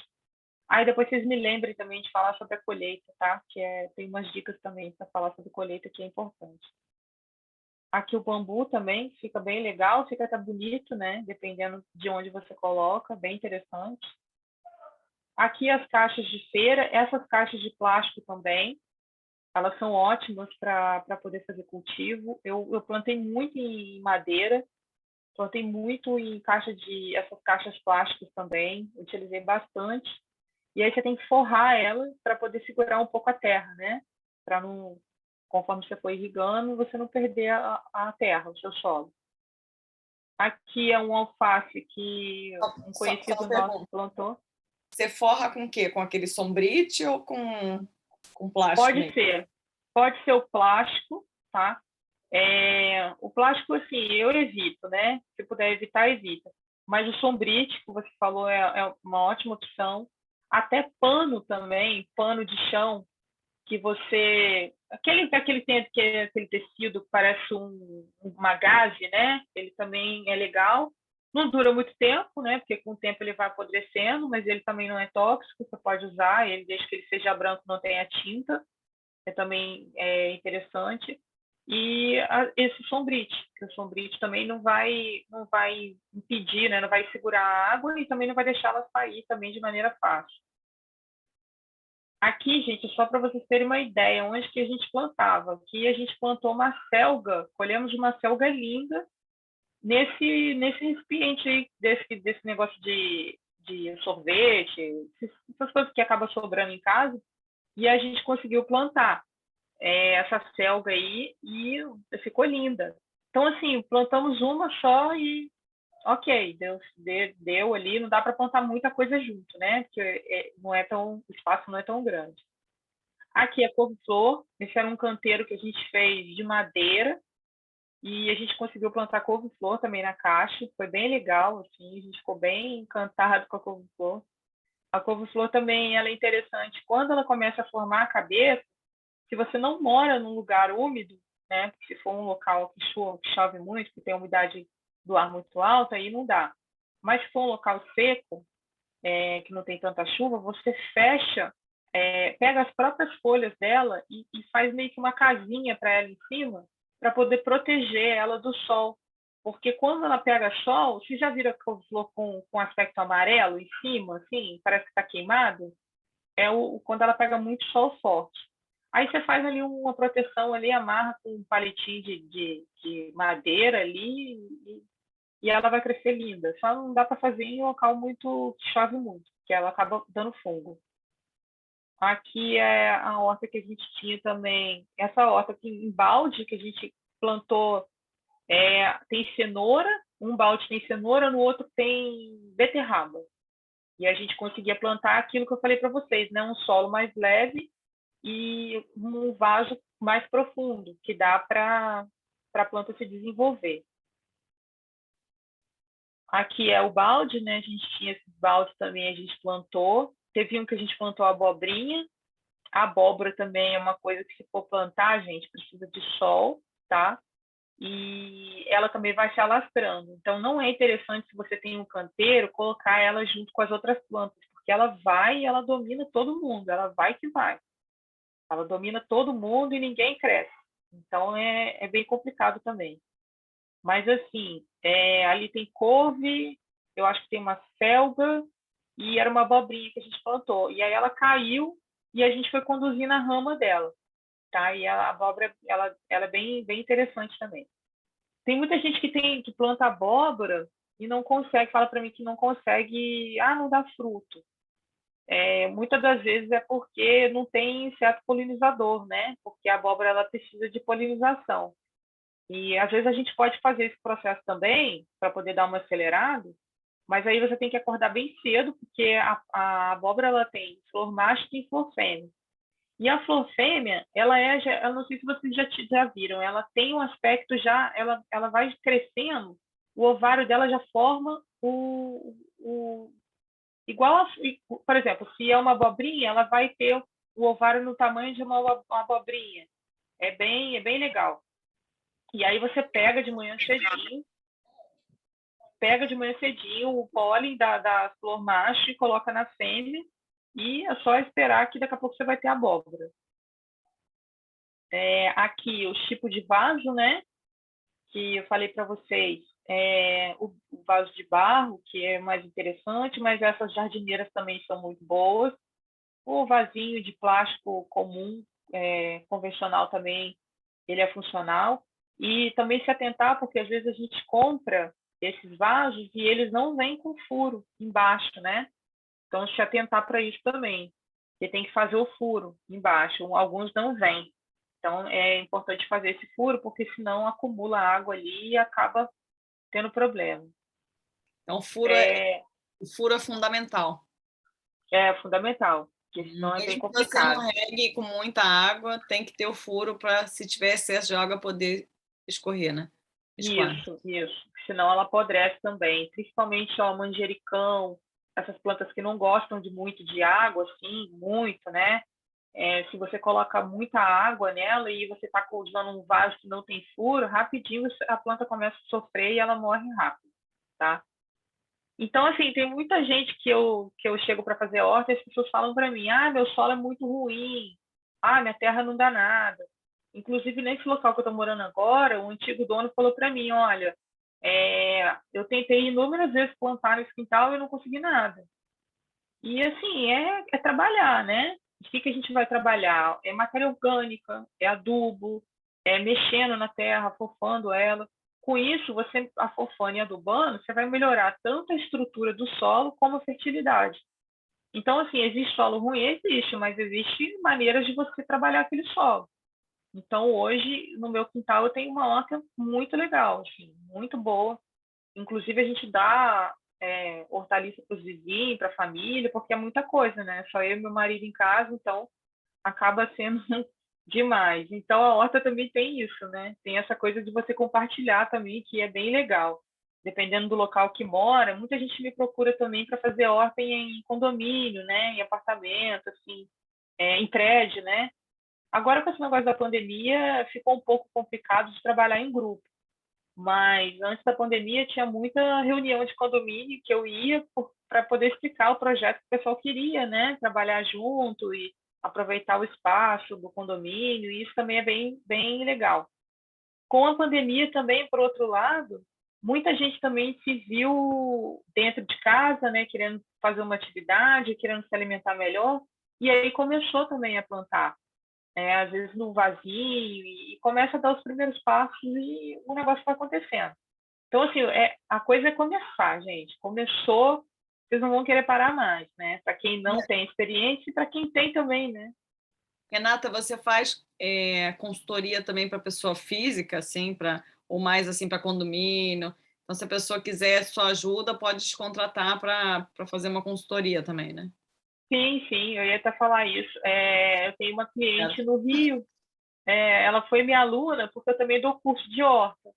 Aí depois vocês me lembrem também de falar sobre a colheita, tá? Tem umas dicas também para falar sobre colheita que é importante. Aqui o bambu também fica bem legal, fica até bonito, né? Dependendo de onde você coloca, bem interessante. Aqui as caixas de feira, essas caixas de plástico também, elas são ótimas para poder fazer cultivo. Eu plantei muito em madeira, plantei muito em essas caixas plásticas também, utilizei bastante. E aí você tem que forrar ela para poder segurar um pouco a terra, né? Para não, conforme você for irrigando, você não perder a terra, o seu solo. Aqui é um alface que um Só conhecido uma nosso pergunta. plantou. Você forra com o quê? Com aquele sombrite ou com plástico mesmo? Pode ser o plástico, tá? O plástico, assim, eu evito, né? Se puder evitar, evita. Mas o sombrite, que você falou, é uma ótima opção. Até pano também, pano de chão, que você... aquele tecido que parece uma gaze, né? Ele também é legal. Não dura muito tempo, né? Porque com o tempo ele vai apodrecendo, mas ele também não é tóxico, você pode usar ele, desde que ele seja branco, não tenha tinta. Também interessante. E esse sombrite, que o sombrite também não vai impedir, né? Não vai segurar a água e também não vai deixá-la sair também de maneira fácil. Aqui, gente, só para vocês terem uma ideia, onde que a gente plantava. Aqui a gente plantou uma selga, colhemos uma selga linda nesse recipiente aí, desse negócio de sorvete, essas coisas que acaba sobrando em casa, e a gente conseguiu plantar essa selga aí e ficou linda. Então, assim, plantamos uma só e ok, deu ali, não dá para plantar muita coisa junto, né? Porque o espaço não é tão grande. Aqui é couve-flor, esse era um canteiro que a gente fez de madeira e a gente conseguiu plantar couve-flor também na caixa, foi bem legal, assim, a gente ficou bem encantado com a couve-flor. A couve-flor também ela é interessante, quando ela começa a formar a cabeça, se você não mora num lugar úmido, né? Se for um local que chove muito, que tem a umidade do ar muito alta, aí não dá. Mas se for um local seco, que não tem tanta chuva, você fecha, pega as próprias folhas dela e faz meio que uma casinha para ela em cima, para poder proteger ela do sol. Porque quando ela pega sol, você já vira couve-flor com aspecto amarelo em cima, assim, parece que está queimado? Quando ela pega muito sol forte. Aí você faz ali uma proteção ali, amarra com um palitinho de madeira ali e ela vai crescer linda. Só não dá para fazer em um local muito que chove muito, que ela acaba dando fungo. Aqui é a horta que a gente tinha também. Essa horta aqui em balde que a gente plantou tem cenoura, um balde tem cenoura, no outro tem beterraba. E a gente conseguia plantar aquilo que eu falei para vocês, né? Um solo mais leve e um vaso mais profundo, que dá para a planta se desenvolver. Aqui é o balde, né? A gente tinha esses baldes também, a gente plantou. Teve um que a gente plantou abobrinha. A abóbora também é uma coisa que, se for plantar, gente, precisa de sol, tá? E ela também vai se alastrando. Então, não é interessante, se você tem um canteiro, colocar ela junto com as outras plantas, porque ela vai e ela domina todo mundo. Ela vai que vai. Ela domina todo mundo e ninguém cresce. Então, é bem complicado também. Mas, assim, ali tem couve, eu acho que tem uma selga, e era uma abobrinha que a gente plantou. E aí ela caiu e a gente foi conduzindo a rama dela. Tá? E a abóbora, ela é bem, bem interessante também. Tem muita gente que planta abóbora e não consegue, fala para mim que não consegue, não dá fruto. Muitas das vezes é porque não tem inseto polinizador, né? Porque a abóbora ela precisa de polinização. E às vezes a gente pode fazer esse processo também para poder dar uma acelerada, Mas aí você tem que acordar bem cedo, porque a abóbora ela tem flor macho e flor fêmea. E a flor fêmea, eu não sei se vocês já viram, ela tem um aspecto já, ela vai crescendo, o ovário dela já forma igual por exemplo, se é uma abobrinha, ela vai ter o ovário no tamanho de uma abobrinha. É bem legal. E aí você pega de manhã cedinho o pólen da flor macho e coloca na fêmea, e é só esperar que daqui a pouco você vai ter abóbora. Aqui, os tipos de vaso, né? Que eu falei para vocês, o vaso de barro, que é mais interessante, mas essas jardineiras também são muito boas. O vasinho de plástico comum, convencional também, ele é funcional. E também se atentar, porque às vezes a gente compra esses vasos e eles não vêm com furo embaixo, né? Então, se atentar para isso também. Você tem que fazer o furo embaixo. Alguns não vêm. Então, é importante fazer esse furo, porque senão acumula água ali e acaba tendo problema. Então, o furo é fundamental. É fundamental, porque senão é bem Mesmo que você complicado. não regue com muita água, tem que ter o furo para, se tiver excesso de água, poder escorrer, né? Isso. Senão ela apodrece também. Principalmente, manjericão, essas plantas que não gostam de muito de água, assim, muito, né? Se você coloca muita água nela e você está usando um vaso que não tem furo, rapidinho a planta começa a sofrer e ela morre rápido, tá? Então, assim, tem muita gente que eu chego para fazer horta e as pessoas falam para mim: ah, meu solo é muito ruim, ah, minha terra não dá nada. Inclusive, nesse local que eu estou morando agora, o antigo dono falou para mim: olha, eu tentei inúmeras vezes plantar nesse quintal e não consegui nada. E, assim, é trabalhar, né? O que a gente vai trabalhar? É matéria orgânica, é adubo, é mexendo na terra, afofando ela. Com isso, você afofando e adubando, você vai melhorar tanto a estrutura do solo como a fertilidade. Então, assim, existe solo ruim? Existe, mas existe maneiras de você trabalhar aquele solo. Então, hoje, no meu quintal, eu tenho uma horta muito legal, assim, muito boa. Inclusive, a gente dá hortaliça para os vizinhos, para a família, porque é muita coisa, né? Só eu e meu marido em casa, então acaba sendo demais. Então, a horta também tem isso, né? Tem essa coisa de você compartilhar também, que é bem legal. Dependendo do local que mora, muita gente me procura também para fazer horta em condomínio, né? Em apartamento, assim, em prédio, né? Agora, com esse negócio da pandemia, ficou um pouco complicado de trabalhar em grupo. Mas antes da pandemia tinha muita reunião de condomínio que eu ia para poder explicar o projeto que o pessoal queria, né? Trabalhar junto e aproveitar o espaço do condomínio, e isso também é bem, bem legal. Com a pandemia também, por outro lado, muita gente também se viu dentro de casa, né? Querendo fazer uma atividade, querendo se alimentar melhor, e aí começou também a plantar. Às vezes no vazio, e começa a dar os primeiros passos e o negócio está acontecendo. Então, assim, a coisa é começar, gente. Começou, vocês não vão querer parar mais, né? Para quem não tem experiência e para quem tem também, né? Renata, você faz consultoria também para pessoa física, assim, ou mais assim para condomínio? Então, se a pessoa quiser sua ajuda, pode te contratar para fazer uma consultoria também, né? Sim, eu ia até falar isso. Eu tenho uma cliente no Rio, ela foi minha aluna, porque eu também dou curso de horta.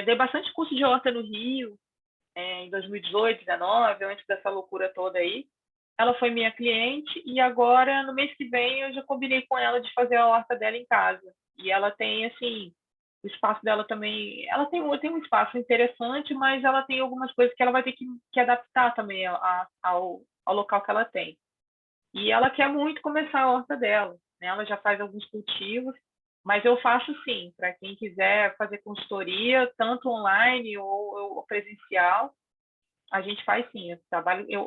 Dei bastante curso de horta no Rio, em 2018, 2019, antes dessa loucura toda aí. Ela foi minha cliente e agora, no mês que vem, eu já combinei com ela de fazer a horta dela em casa. E ela tem, assim, o espaço dela também... Ela tem um espaço interessante, mas ela tem algumas coisas que ela vai ter que adaptar também ao local que ela tem. E ela quer muito começar a horta dela, né? Ela já faz alguns cultivos, mas eu faço sim, para quem quiser fazer consultoria, tanto online ou presencial, a gente faz sim.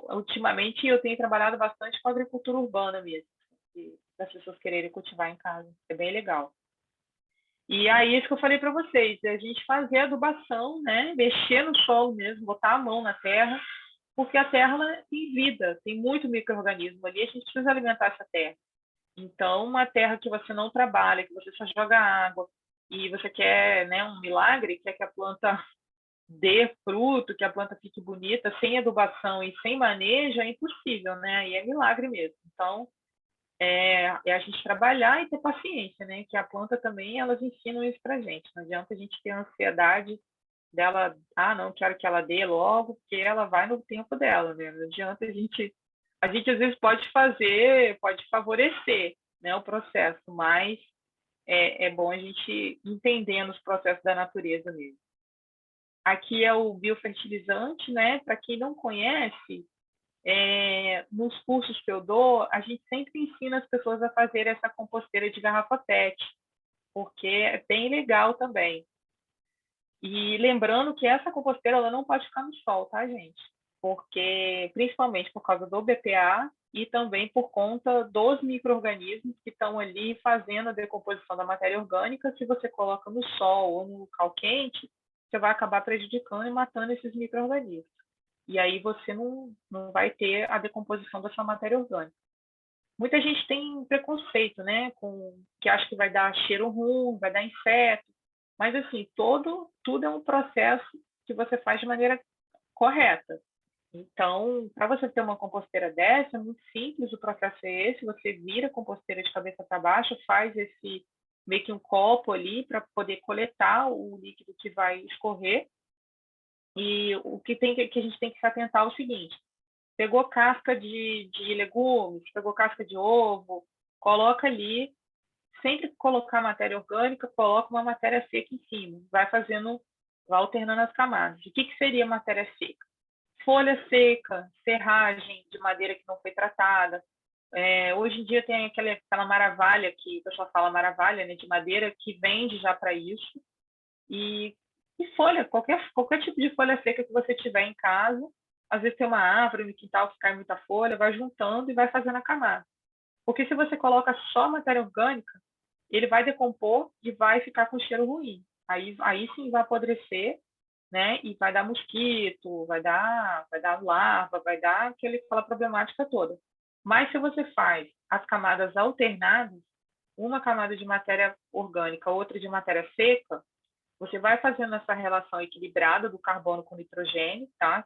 Ultimamente eu tenho trabalhado bastante com agricultura urbana mesmo, das pessoas quererem cultivar em casa. É bem legal. E aí, isso que eu falei para vocês, a gente fazer adubação, né? Mexer no solo mesmo, botar a mão na terra, porque a terra ela tem vida, tem muito micro-organismo ali, a gente precisa alimentar essa terra. Então, uma terra que você não trabalha, que você só joga água, e você quer, né, um milagre, quer que a planta dê fruto, que a planta fique bonita, sem adubação e sem manejo, é impossível, né? E é milagre mesmo. Então, é a gente trabalhar e ter paciência, né? Que a planta também, elas ensinam isso pra gente. Não adianta a gente ter ansiedade dela, não quero que ela dê logo, porque ela vai no tempo dela, né? Não adianta a gente às vezes pode favorecer, né, o processo, mas é bom a gente entender os processos da natureza mesmo. Aqui é o biofertilizante, né? Para quem não conhece, nos cursos que eu dou, a gente sempre ensina as pessoas a fazer essa composteira de garrafa PET, porque é bem legal também. E lembrando que essa composteira ela não pode ficar no sol, tá, gente? Porque, principalmente por causa do BPA e também por conta dos micro-organismos que estão ali fazendo a decomposição da matéria orgânica. Se você coloca no sol ou no local quente, você vai acabar prejudicando e matando esses micro-organismos. E aí você não vai ter a decomposição da sua matéria orgânica. Muita gente tem preconceito, né? Que acha que vai dar cheiro ruim, vai dar inseto. Mas, assim, tudo é um processo que você faz de maneira correta. Então, para você ter uma composteira dessa, é muito simples, o processo é esse, você vira a composteira de cabeça para baixo, faz meio que um copo ali para poder coletar o líquido que vai escorrer. E o que a gente tem que se atentar é o seguinte: pegou casca de legumes, pegou casca de ovo, coloca ali. Sempre que colocar matéria orgânica, coloca uma matéria seca em cima. Vai alternando as camadas. O que seria matéria seca? Folha seca, serragem de madeira que não foi tratada. Hoje em dia tem aquela maravalha, que o pessoal fala maravalha, né, de madeira, que vende já para isso. E folha, qualquer tipo de folha seca que você tiver em casa. Às vezes tem uma árvore no quintal que cai muita folha, vai juntando e vai fazendo a camada. Porque se você coloca só matéria orgânica, ele vai decompor e vai ficar com cheiro ruim. Aí sim vai apodrecer, né? E vai dar mosquito, vai dar larva, vai dar aquela problemática toda. Mas se você faz as camadas alternadas, uma camada de matéria orgânica, outra de matéria seca, você vai fazendo essa relação equilibrada do carbono com nitrogênio, tá?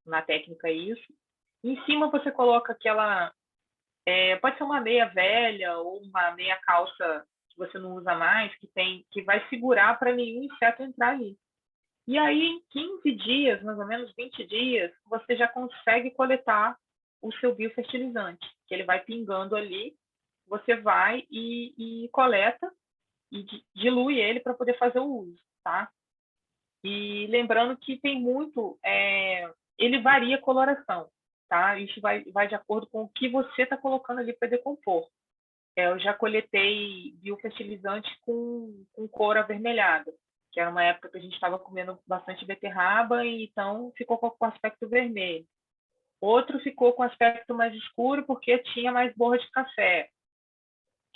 Na técnica isso. Em cima você coloca pode ser uma meia velha ou uma meia calça que você não usa mais, que vai segurar para nenhum inseto entrar ali. E aí, em 15 dias, mais ou menos 20 dias, você já consegue coletar o seu biofertilizante, que ele vai pingando ali, você vai e coleta e dilui ele para poder fazer o uso, tá? E lembrando que tem muito, ele varia a coloração, tá? Isso vai de acordo com o que você está colocando ali para decompor. Eu já coletei biofertilizante com cor avermelhada, que era uma época que a gente estava comendo bastante beterraba, e então ficou com aspecto vermelho. Outro ficou com aspecto mais escuro porque tinha mais borra de café.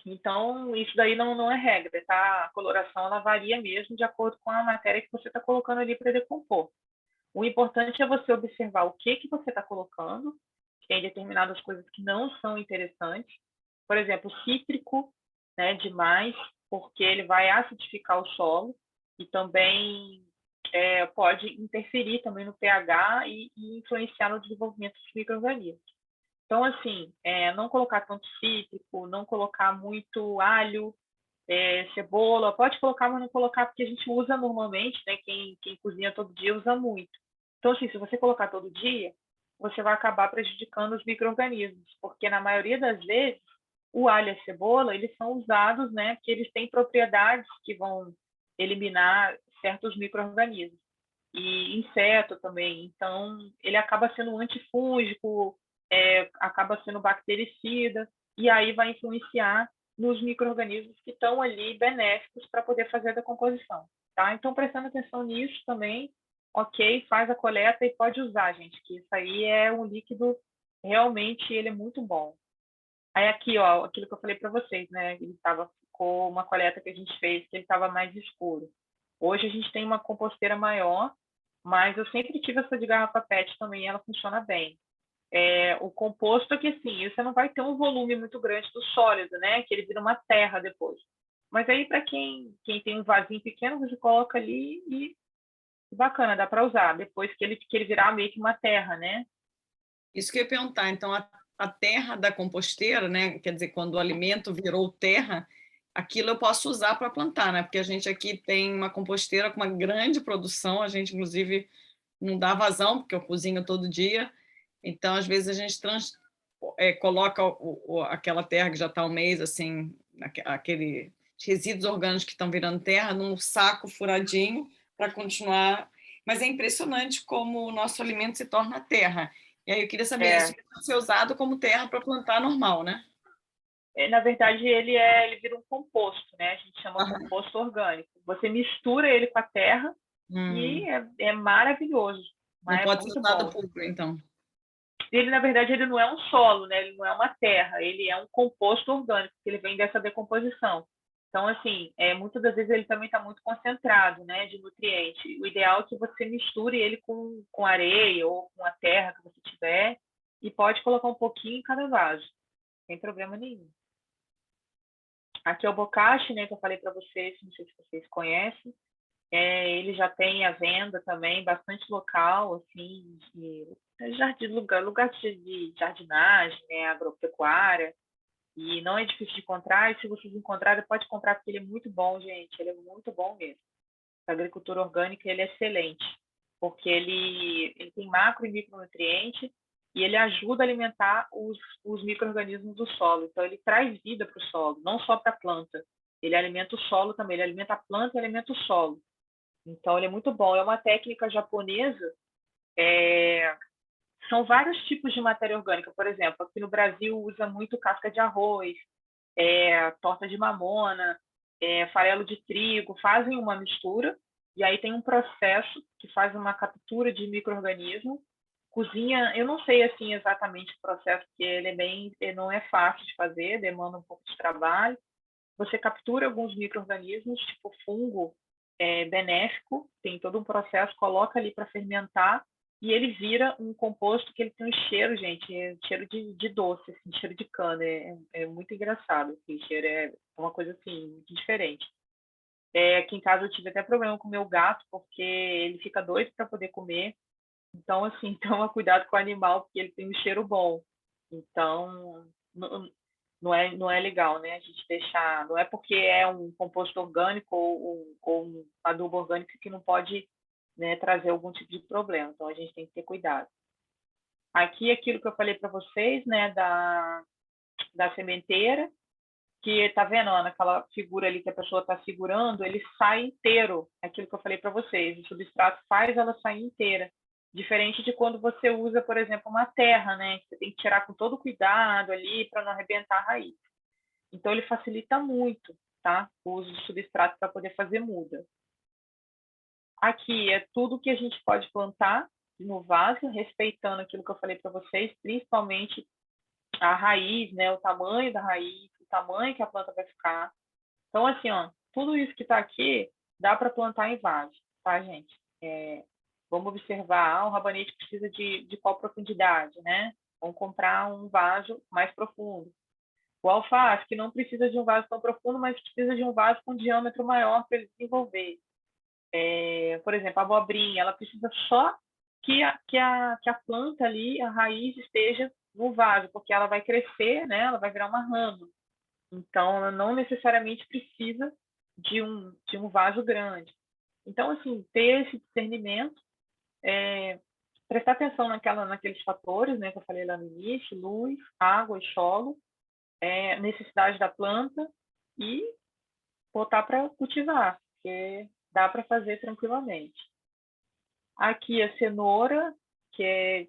Então, isso daí não é regra, tá? A coloração ela varia mesmo de acordo com a matéria que você está colocando ali para decompor. O importante é você observar o que você está colocando. Tem determinadas coisas que não são interessantes. Por exemplo, cítrico, né, demais, porque ele vai acidificar o solo e também pode interferir também no pH e influenciar no desenvolvimento dos micro-organismos. Então, assim, não colocar tanto cítrico, não colocar muito alho, cebola. Pode colocar, mas não colocar porque a gente usa normalmente, né? Quem cozinha todo dia usa muito. Então, assim, se você colocar todo dia, você vai acabar prejudicando os micro-organismos, porque na maioria das vezes o alho e a cebola, eles são usados, né? Porque eles têm propriedades que vão eliminar certos micro-organismos. E inseto também. Então, ele acaba sendo antifúngico, acaba sendo bactericida, e aí vai influenciar nos micro-organismos que estão ali benéficos para poder fazer a decomposição. Tá? Então, prestando atenção nisso também, ok, faz a coleta e pode usar, gente, que isso aí é um líquido, realmente, ele é muito bom. Aí aqui, ó, aquilo que eu falei para vocês, né, ficou uma coleta que a gente fez, que ele estava mais escuro. Hoje a gente tem uma composteira maior, mas eu sempre tive essa de garrafa PET também, ela funciona bem. O composto é que, assim, você não vai ter um volume muito grande do sólido, né? Que ele vira uma terra depois. Mas aí, para quem tem um vasinho pequeno, você coloca ali e bacana, dá para usar, depois que ele virar meio que uma terra, né? Isso que eu ia perguntar. Então, a terra da composteira, né? Quer dizer, quando o alimento virou terra, aquilo eu posso usar para plantar, né? Porque a gente aqui tem uma composteira com uma grande produção, a gente, inclusive, não dá vazão, porque eu cozinho todo dia. Então, às vezes, a gente coloca aquela terra que já está um mês, assim, aqueles resíduos orgânicos que estão virando terra, num saco furadinho para continuar. Mas é impressionante como o nosso alimento se torna terra. E aí eu queria saber, isso pode ser usado como terra para plantar normal, né? Na verdade, ele vira um composto, né? A gente chama Aham. composto orgânico. Você mistura ele com a terra e é maravilhoso, Não é pode ser muito usado bom. público, então. Ele, na verdade, ele não é um solo, né? Ele não é uma terra, ele é um composto orgânico, que ele vem dessa decomposição. Então, assim, muitas das vezes ele também está muito concentrado, né, de nutriente. O ideal é que você misture ele com areia ou com a terra que você tiver e pode colocar um pouquinho em cada vaso, sem problema nenhum. Aqui é o bocashi, né, que eu falei para vocês, não sei se vocês conhecem. Ele já tem à venda também, bastante local, assim, lugar de jardinagem, né, agropecuária, e não é difícil de encontrar, e se vocês encontrarem, pode comprar, porque ele é muito bom, gente, ele é muito bom mesmo. A agricultura orgânica, ele é excelente, porque ele tem macro e micronutrientes, e ele ajuda a alimentar os micro-organismos do solo. Então, ele traz vida para o solo, não só para a planta. Ele alimenta o solo também, ele alimenta a planta e alimenta o solo. Então, ele é muito bom. É uma técnica japonesa. São vários tipos de matéria orgânica. Por exemplo, aqui no Brasil usa muito casca de arroz, torta de mamona, farelo de trigo. Fazem uma mistura e aí tem um processo que faz uma captura de micro-organismo. Cozinha, eu não sei assim exatamente o processo, porque ele não é fácil de fazer, demanda um pouco de trabalho. Você captura alguns micro-organismos, tipo fungo benéfico, tem todo um processo, coloca ali para fermentar e ele vira um composto que ele tem um cheiro, gente, cheiro de doce, assim, cheiro de cana, é muito engraçado, assim, cheiro é uma coisa assim, muito diferente. Aqui em casa eu tive até problema com o meu gato, porque ele fica doido para poder comer, então, assim, toma cuidado com o animal, porque ele tem um cheiro bom. Então, não é legal, né? A gente deixar. Não é porque é um composto orgânico ou um adubo orgânico que não pode, né, trazer algum tipo de problema. Então, a gente tem que ter cuidado. Aqui, aquilo que eu falei para vocês, né, da sementeira, que tá vendo, Ana, aquela figura ali que a pessoa está segurando, ele sai inteiro. Aquilo que eu falei para vocês, o substrato faz ela sair inteira. Diferente de quando você usa, por exemplo, uma terra, né? Você tem que tirar com todo cuidado ali para não arrebentar a raiz. Então, ele facilita muito, tá? O uso de substrato para poder fazer muda. Aqui é tudo que a gente pode plantar no vaso, respeitando aquilo que eu falei para vocês, principalmente a raiz, né? O tamanho da raiz, o tamanho que a planta vai ficar. Então, assim, ó, tudo isso que está aqui dá para plantar em vaso, tá, gente? Vamos observar, o rabanete precisa de qual profundidade, né? Vamos comprar um vaso mais profundo. O alface, que não precisa de um vaso tão profundo, mas precisa de um vaso com diâmetro maior para ele desenvolver. Por exemplo, a abobrinha, ela precisa só que a planta ali, a raiz esteja no vaso, porque ela vai crescer, né? Ela vai virar uma rama. Então, ela não necessariamente precisa de um vaso grande. Então, assim, ter esse discernimento, prestar atenção naqueles fatores, né, que eu falei lá no início, luz, água e solo, necessidade da planta e botar para cultivar, porque dá para fazer tranquilamente. Aqui a cenoura, que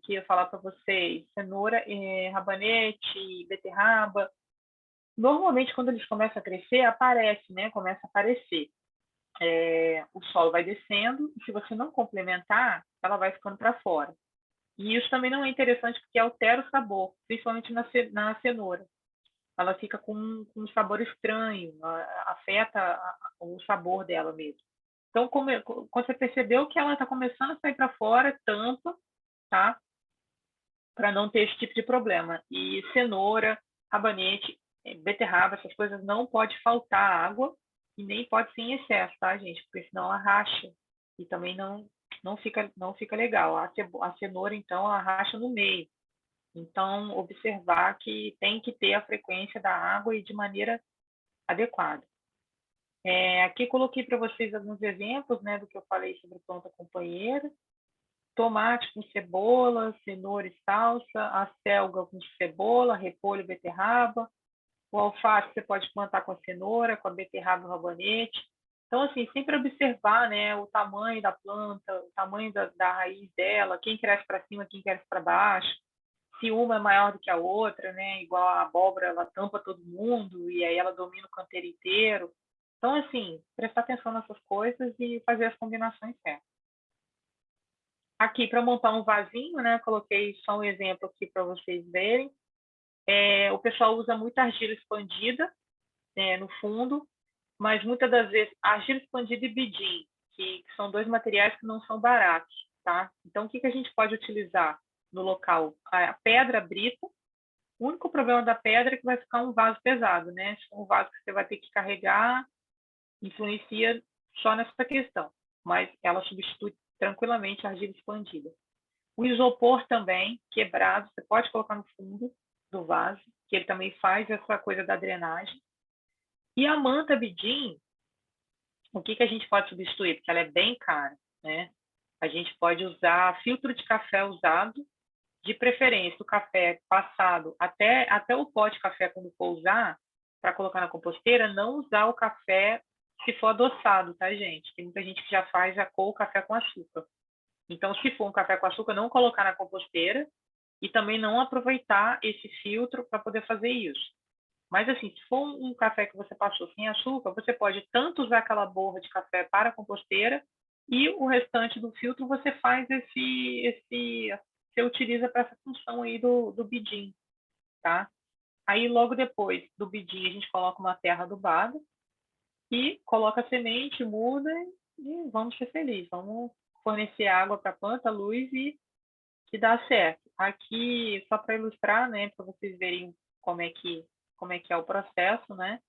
eu ia falar para vocês, cenoura, rabanete, beterraba. Normalmente, quando eles começam a crescer, aparece, né? Começa a aparecer. O solo vai descendo e se você não complementar, ela vai ficando para fora. E isso também não é interessante porque altera o sabor, principalmente na cenoura. Ela fica com um sabor estranho, afeta o sabor dela mesmo. Então, quando você percebeu que ela está começando a sair para fora, tampa, tá? Para não ter esse tipo de problema. E cenoura, rabanete, beterraba, essas coisas não pode faltar água e nem pode ser em excesso, tá, gente? Porque senão ela racha e também não não fica legal. A cenoura, então, ela racha no meio. Então, observar que tem que ter a frequência da água e de maneira adequada. Aqui coloquei para vocês alguns exemplos, né, do que eu falei sobre planta companheira. Tomate com cebola, cenoura e salsa, a selga com cebola, repolho, beterraba. O alface você pode plantar com a cenoura, com a beterraba e o rabanete. Então, assim, sempre observar, né, o tamanho da planta, o tamanho da raiz dela, quem cresce para cima, quem cresce para baixo, se uma é maior do que a outra, né, igual a abóbora, ela tampa todo mundo e aí ela domina o canteiro inteiro. Então, assim, prestar atenção nessas coisas e fazer as combinações certas. Aqui, para montar um vasinho, né, coloquei só um exemplo aqui para vocês verem. O pessoal usa muito argila expandida, né, no fundo, mas muitas das vezes argila expandida e bidim, que são dois materiais que não são baratos, tá? Então, o que a gente pode utilizar no local? A pedra brita. O único problema da pedra é que vai ficar um vaso pesado, né? Se for um vaso que você vai ter que carregar, influencia só nessa questão, mas ela substitui tranquilamente a argila expandida. O isopor também, quebrado, você pode colocar no fundo do vaso, que ele também faz essa coisa da drenagem. E a manta bidim, o que a gente pode substituir? Porque ela é bem cara, né? A gente pode usar filtro de café usado, de preferência o café passado até o pó de café quando for usar, para colocar na composteira, não usar o café se for adoçado, tá, gente? Tem muita gente que já faz a cor café com açúcar. Então, se for um café com açúcar, não colocar na composteira e também não aproveitar esse filtro para poder fazer isso. Mas, assim, se for um café que você passou sem açúcar, você pode tanto usar aquela borra de café para a composteira e o restante do filtro você faz você utiliza para essa função aí do bidim, tá? Aí, logo depois do bidim, a gente coloca uma terra adubada e coloca a semente, muda e vamos ser felizes. Vamos fornecer água para a planta, luz e que dá certo. Aqui, só para ilustrar, né, para vocês verem como é que é o processo, né?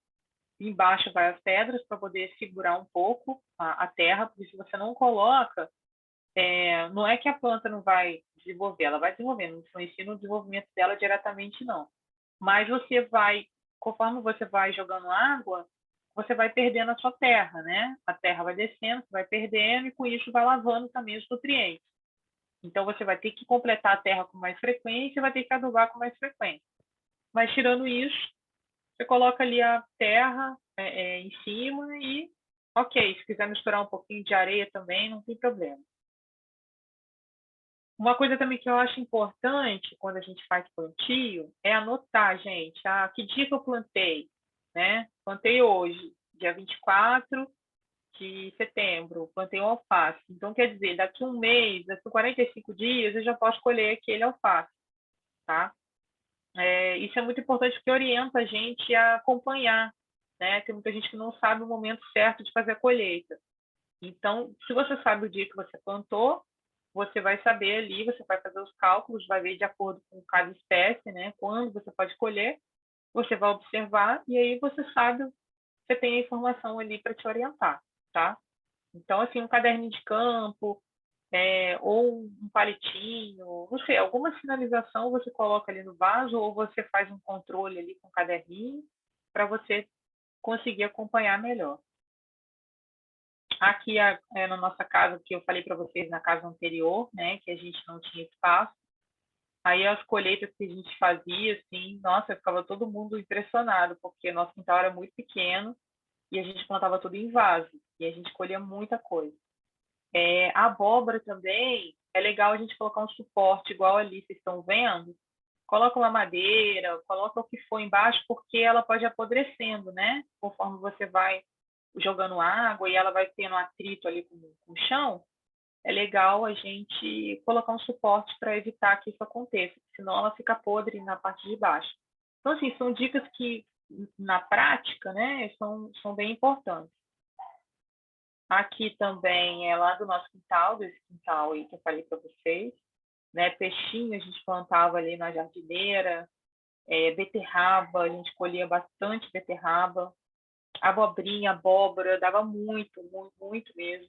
Embaixo vai as pedras para poder segurar um pouco a terra, porque se você não coloca, não é que a planta não vai desenvolver, ela vai desenvolver, não influencia no desenvolvimento dela diretamente, não. Mas você vai, conforme você vai jogando água, você vai perdendo a sua terra, né? A terra vai descendo, vai perdendo, e com isso vai lavando também os nutrientes. Então, você vai ter que completar a terra com mais frequência, vai ter que adubar com mais frequência. Mas, tirando isso, você coloca ali a terra em cima e, ok, se quiser misturar um pouquinho de areia também, não tem problema. Uma coisa também que eu acho importante quando a gente faz plantio é anotar, gente, que dia que eu plantei, né? Plantei hoje, dia 24 de setembro, plantei um alface. Então, quer dizer, daqui um mês, daqui 45 dias, eu já posso colher aquele alface, tá? Isso é muito importante porque orienta a gente a acompanhar, né? Tem muita gente que não sabe o momento certo de fazer a colheita. Então, se você sabe o dia que você plantou, você vai saber ali, você vai fazer os cálculos, vai ver de acordo com cada espécie, né? Quando você pode colher, você vai observar e aí você sabe, você tem a informação ali para te orientar, tá? Então, assim, um caderninho de campo, ou um palitinho, não sei, alguma sinalização você coloca ali no vaso ou você faz um controle ali com o caderninho para você conseguir acompanhar melhor. Aqui na nossa casa, que eu falei para vocês na casa anterior, né, que a gente não tinha espaço, aí as colheitas que a gente fazia, assim, nossa, ficava todo mundo impressionado, porque nosso quintal era muito pequeno e a gente plantava tudo em vaso e a gente colhia muita coisa. A abóbora também, é legal a gente colocar um suporte igual ali, vocês estão vendo. Coloca uma madeira, coloca o que for embaixo, porque ela pode ir apodrecendo, né? Conforme você vai jogando água e ela vai tendo atrito ali com o chão, é legal a gente colocar um suporte para evitar que isso aconteça, senão ela fica podre na parte de baixo. Então, assim, são dicas que, na prática, né, são bem importantes. Aqui também é lá do nosso quintal, desse quintal aí que eu falei para vocês, né? Peixinho a gente plantava ali na jardineira, beterraba, a gente colhia bastante beterraba, abobrinha, abóbora, dava muito, muito, muito mesmo.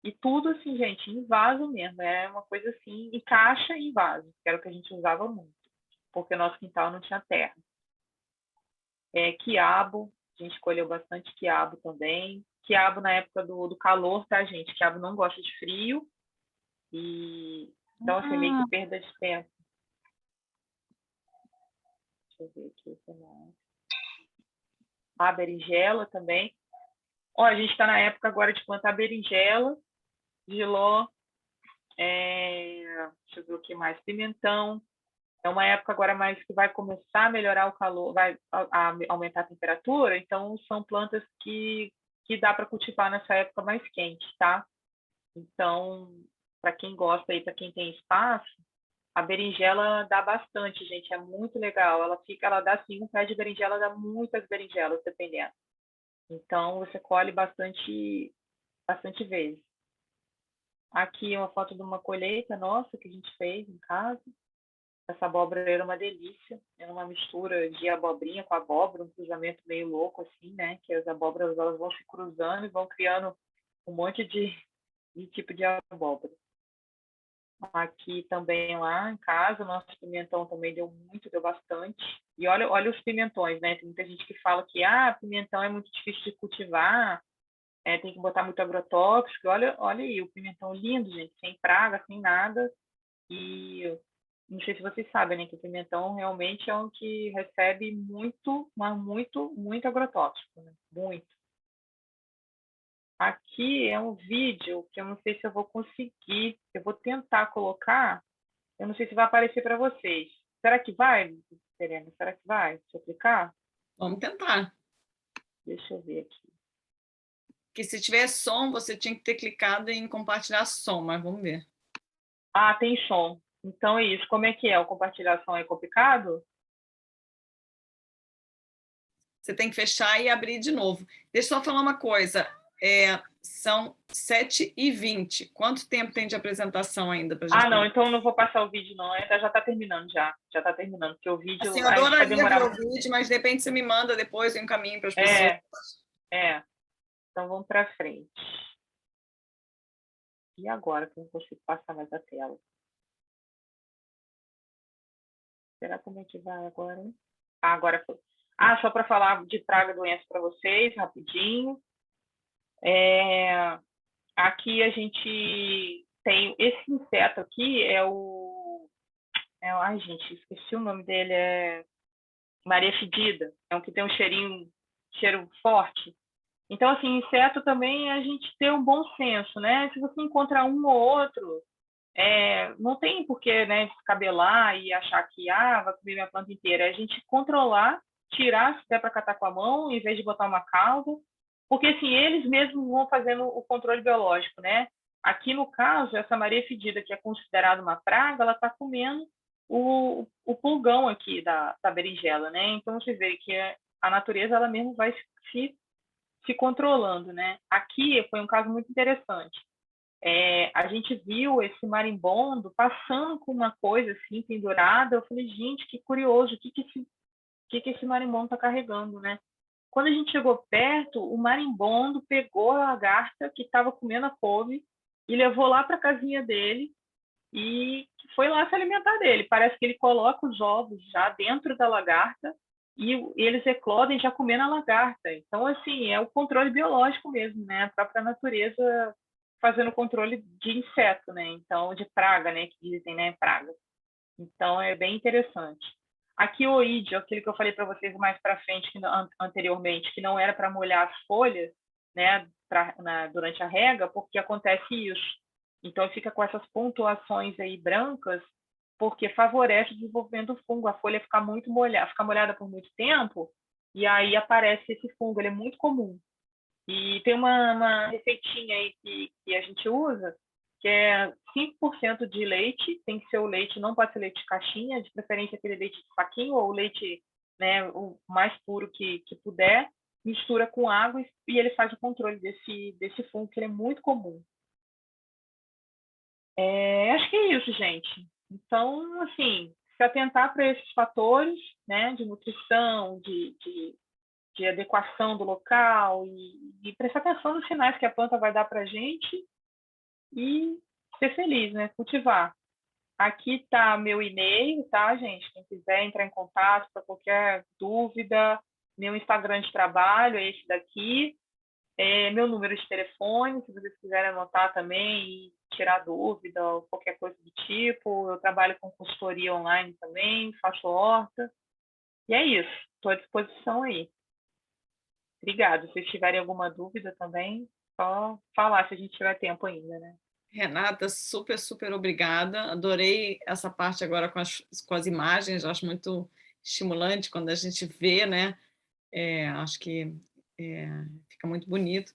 E tudo assim, gente, em vaso mesmo. É uma coisa assim, em caixa e em vaso, que era o que a gente usava muito, porque o nosso quintal não tinha terra. Quiabo, a gente colheu bastante quiabo também. Quiabo na época do calor, tá, gente? Quiabo não gosta de frio. E então, assim, meio que perda de tempo. Deixa eu ver aqui o que mais. A berinjela também. Ó, a gente está na época agora de plantar berinjela, jiló, deixa eu ver o que mais, pimentão. É uma época agora mais que vai começar a melhorar o calor, vai aumentar a temperatura, então são plantas que dá para cultivar nessa época mais quente, tá? Então, para quem gosta aí, para quem tem espaço, a berinjela dá bastante, gente, é muito legal. Ela dá assim, um pé de berinjela dá muitas berinjelas, dependendo. Então, você colhe bastante vezes. Aqui é uma foto de uma colheita nossa que a gente fez em casa. Essa abóbora era uma delícia, era uma mistura de abobrinha com abóbora, um cruzamento meio louco assim, né? Que as abóboras elas vão se cruzando e vão criando um monte de tipo de abóbora. Aqui também lá em casa, o nosso pimentão também deu bastante. E olha os pimentões, né? Tem muita gente que fala que pimentão é muito difícil de cultivar, tem que botar muito agrotóxico. Olha aí, o pimentão lindo, gente, sem praga, sem nada. E não sei se vocês sabem, né, que o pimentão realmente é um que recebe muito, mas muito, muito agrotóxico, né? Muito. Aqui é um vídeo que eu não sei se eu vou conseguir, eu vou tentar colocar, eu não sei se vai aparecer para vocês. Será que vai, Serena? Será que vai? Se eu clicar? Vamos tentar. Deixa eu ver aqui. Que se tiver som, você tinha que ter clicado em compartilhar som, mas vamos ver. Tem som. Então é isso. Como é que é? O compartilhar som é complicado? Você tem que fechar e abrir de novo. Deixa eu só falar uma coisa. São 7h20. Quanto tempo tem de apresentação ainda para a gente? Não, então não vou passar o vídeo, não. Ainda já está terminando, já. Já está terminando, porque o vídeo Assim, eu a gente vai adoraria ver demorar. o vídeo, mas de repente você me manda depois, eu encaminho para as pessoas. Então vamos para frente. E agora que eu não consigo passar mais a tela? Será como é que vai agora, hein? Agora foi. Só para falar de praga e doença para vocês, rapidinho. Aqui a gente tem esse inseto aqui, ai, gente, esqueci o nome dele, é Maria Fedida. É um que tem um cheiro forte. Então, assim, inseto também é a gente ter um bom senso, né? Se você encontrar um ou outro, não tem por que, né, descabelar e achar que vai comer minha planta inteira. É a gente controlar, tirar se der para catar com a mão, em vez de botar uma cauda, porque assim, eles mesmos vão fazendo o controle biológico, né? Aqui no caso, essa Maria Fedida, que é considerada uma praga, ela está comendo o pulgão aqui da berinjela, né? Então você vê que a natureza ela mesmo vai se controlando, né? Aqui foi um caso muito interessante. A gente viu esse marimbondo passando com uma coisa assim pendurada. Eu falei, gente, que curioso, o que esse marimbondo está carregando, né? Quando a gente chegou perto, o marimbondo pegou a lagarta que estava comendo a couve e levou lá para a casinha dele e foi lá se alimentar dele. Parece que ele coloca os ovos já dentro da lagarta e eles eclodem já comendo a lagarta. Então, assim, é o controle biológico mesmo, né? A própria natureza fazendo controle de inseto, né? Então, de praga, né? Que dizem, né? Praga. Então, é bem interessante. Aqui o oídio, aquele que eu falei para vocês mais para frente, anteriormente, que não era para molhar as folhas, né? Durante a rega, porque acontece isso. Então, fica com essas pontuações aí brancas, porque favorece o desenvolvimento do fungo. A folha fica muito molhada, fica molhada por muito tempo, e aí aparece esse fungo. Ele é muito comum. E tem uma receitinha aí que a gente usa, que é 5% de leite, tem que ser o leite, não pode ser leite de caixinha, de preferência aquele leite de saquinho ou leite, né, o mais puro que puder, mistura com água e ele faz o controle desse fungo, que ele é muito comum. Acho que é isso, gente. Então, assim, se atentar para esses fatores, né, de nutrição, de adequação do local e prestar atenção nos sinais que a planta vai dar para a gente e ser feliz, né? Cultivar. Aqui está meu e-mail, tá, gente? Quem quiser entrar em contato para qualquer dúvida, meu Instagram de trabalho é esse daqui, meu número de telefone, se vocês quiserem anotar também e tirar dúvida ou qualquer coisa do tipo. Eu trabalho com consultoria online também, faço horta. E é isso, estou à disposição aí. Obrigada. Se vocês tiverem alguma dúvida também, só falar se a gente tiver tempo ainda, né? Renata, super, super obrigada. Adorei essa parte agora com as imagens, acho muito estimulante quando a gente vê, né? Acho que fica muito bonito.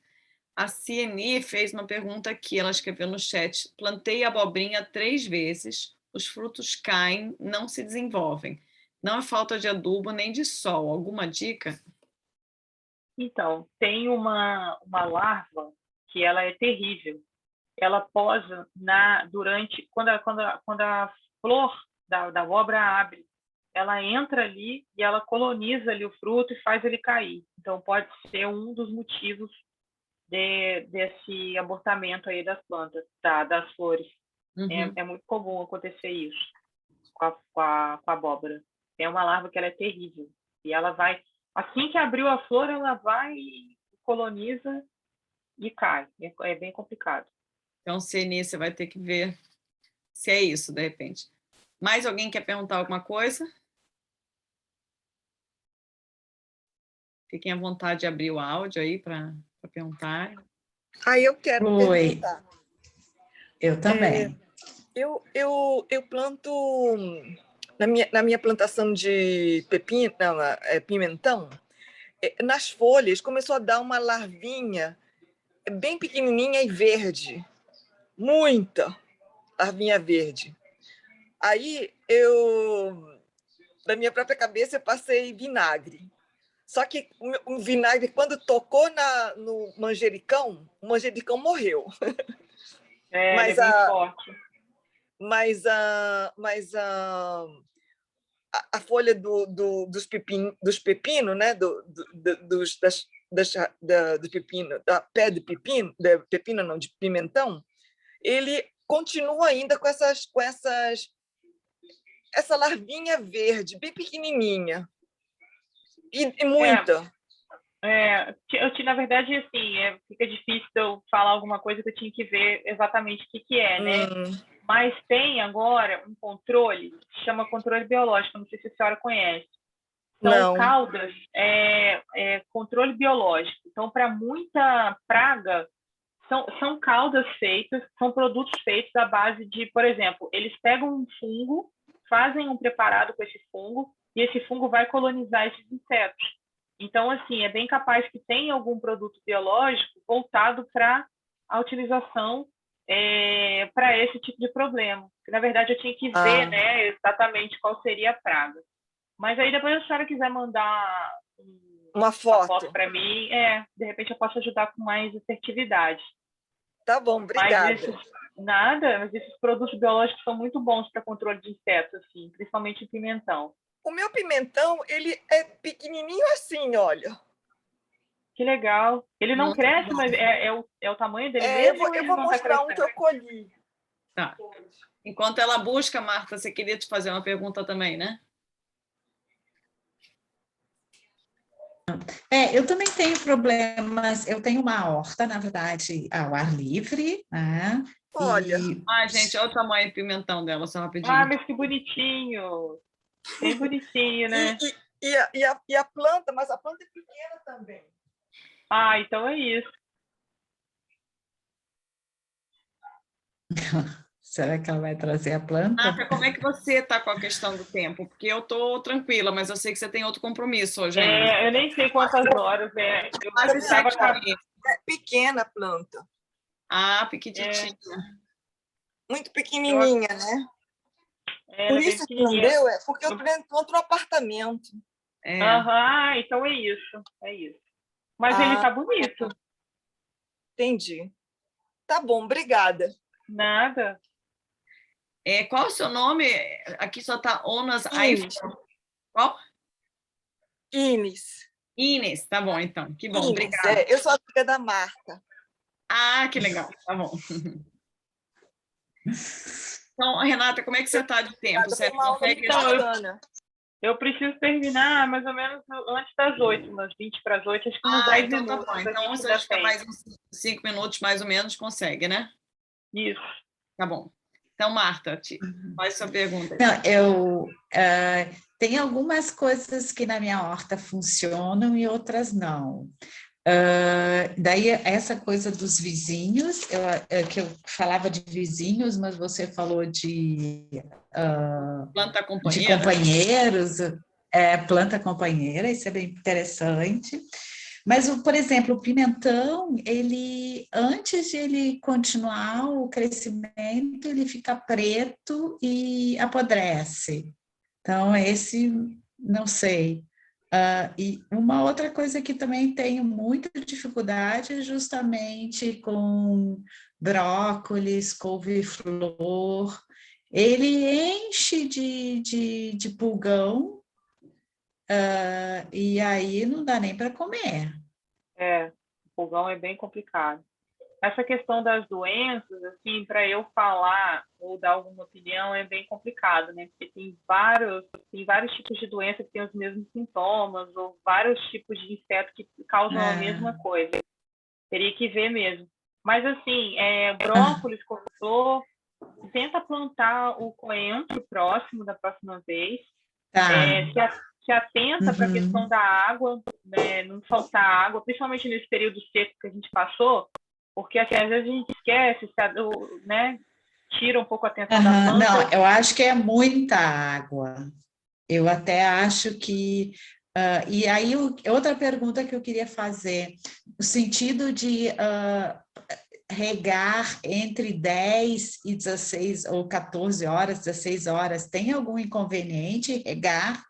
A Cieni fez uma pergunta aqui, ela escreveu no chat: plantei abobrinha 3 vezes, os frutos caem, não se desenvolvem. Não é falta de adubo nem de sol. Alguma dica? Então, tem uma larva que ela é terrível. Ela posa quando a flor da abóbora abre, ela entra ali e ela coloniza ali o fruto e faz ele cair. Então, pode ser um dos motivos desse abortamento aí das plantas, das flores. Uhum. É muito comum acontecer isso com a abóbora. É uma larva que ela é terrível. E ela vai, assim que abriu a flor, ela vai e coloniza e cai. É bem complicado. Então, Cieni, você vai ter que ver se é isso, de repente. Mais alguém quer perguntar alguma coisa? Fiquem à vontade de abrir o áudio aí para perguntar. Eu quero perguntar. Eu também. Eu planto na minha plantação de pepino, não, pimentão, nas folhas começou a dar uma larvinha bem pequenininha e verde, muita larvinha verde. Aí da minha própria cabeça, eu passei vinagre. Só que o vinagre, quando tocou no manjericão, o manjericão morreu. Ele é bem forte. Mas a folha dos pepinos, né, do pepino, da pé de pepino, pepino não, de pimentão, ele continua ainda com essa larvinha verde, bem pequenininha, e muita. Na verdade, assim, fica difícil de eu falar alguma coisa que eu tinha que ver exatamente o que é, né? Mas tem agora um controle, que se chama controle biológico, não sei se a senhora conhece. São caudas, controle biológico. Então, para muita praga, são caudas feitas, são produtos feitos à base de, por exemplo, eles pegam um fungo, fazem um preparado com esse fungo, e esse fungo vai colonizar esses insetos. Então, assim, é bem capaz que tenha algum produto biológico voltado para a utilização para esse tipo de problema. Porque, na verdade, eu tinha que ver, né, exatamente qual seria a praga. Mas aí, depois, se a senhora quiser mandar uma foto para mim, de repente eu posso ajudar com mais assertividade. Tá bom, obrigada. Mas esses produtos biológicos são muito bons para controle de insetos, assim, principalmente o pimentão. O meu pimentão, ele é pequenininho assim, olha. Que legal. Ele não cresce, bom. Mas é o tamanho dele mesmo? Eu vou mostrar um que eu colhi. Tá. Enquanto ela busca, Marta, você queria te fazer uma pergunta também, né? Eu também tenho problemas. Eu tenho uma horta, na verdade, ao ar livre, né? Olha. Gente, olha o tamanho do pimentão dela, só rapidinho. Mas que bonitinho. Bem bonitinho, né? E a planta, mas a planta é pequena também. Então é isso. Será que ela vai trazer a planta? Marta, como é que você está com a questão do tempo? Porque eu estou tranquila, mas eu sei que você tem outro compromisso hoje ainda. Eu nem sei quantas horas Eu quase 7 horas. É pequena a planta. Pequititinha. Muito pequenininha, né? Por isso que não deu, porque eu planto no apartamento. Então é isso. Mas ele tá bonito. Entendi. Tá bom, obrigada. Nada. Qual é o seu nome? Aqui só está Onas Ines. Qual? Ines, tá bom, então. Que bom, Ines, obrigada. Eu sou amiga da Marta. Que legal, tá bom. Então, Renata, como é que você está de tempo? Você Foi uma aula consegue... muito bacana. Eu preciso terminar mais ou menos antes das 8, umas 20 para as 8, acho que uns 10 então minutos. tá bom. Então, se a gente ficar mais uns 5 minutos, mais ou menos, consegue, né? Isso. Tá bom. Então, Marta, faz sua pergunta. Não, tem algumas coisas que na minha horta funcionam e outras não. Daí, essa coisa dos vizinhos, que eu falava de vizinhos, mas você falou de Planta companheira. companheiros, planta companheira, isso é bem interessante. Mas, por exemplo, o pimentão, ele, antes de ele continuar o crescimento, ele fica preto e apodrece. Então, esse, não sei. E uma outra coisa que também tenho muita dificuldade é justamente com brócolis, couve-flor. Ele enche de pulgão, e aí não dá nem para comer. O pulgão é bem complicado. Essa questão das doenças, assim, para eu falar ou dar alguma opinião é bem complicado, né? Porque tem vários tipos de doença que têm os mesmos sintomas, ou vários tipos de inseto que causam a mesma coisa. Teria que ver mesmo. Mas, assim, brócolis, couve-flor, tenta plantar o coentro próximo da próxima vez. Tá. Se atenta para a questão da água, né? Não faltar água, principalmente nesse período seco que a gente passou, porque assim, às vezes a gente esquece, né? Tira um pouco a atenção da planta. Não, eu acho que é muita água. Eu até acho que... e aí, outra pergunta que eu queria fazer, no sentido de regar entre 10 e 16 ou 14 horas, 16 horas, tem algum inconveniente regar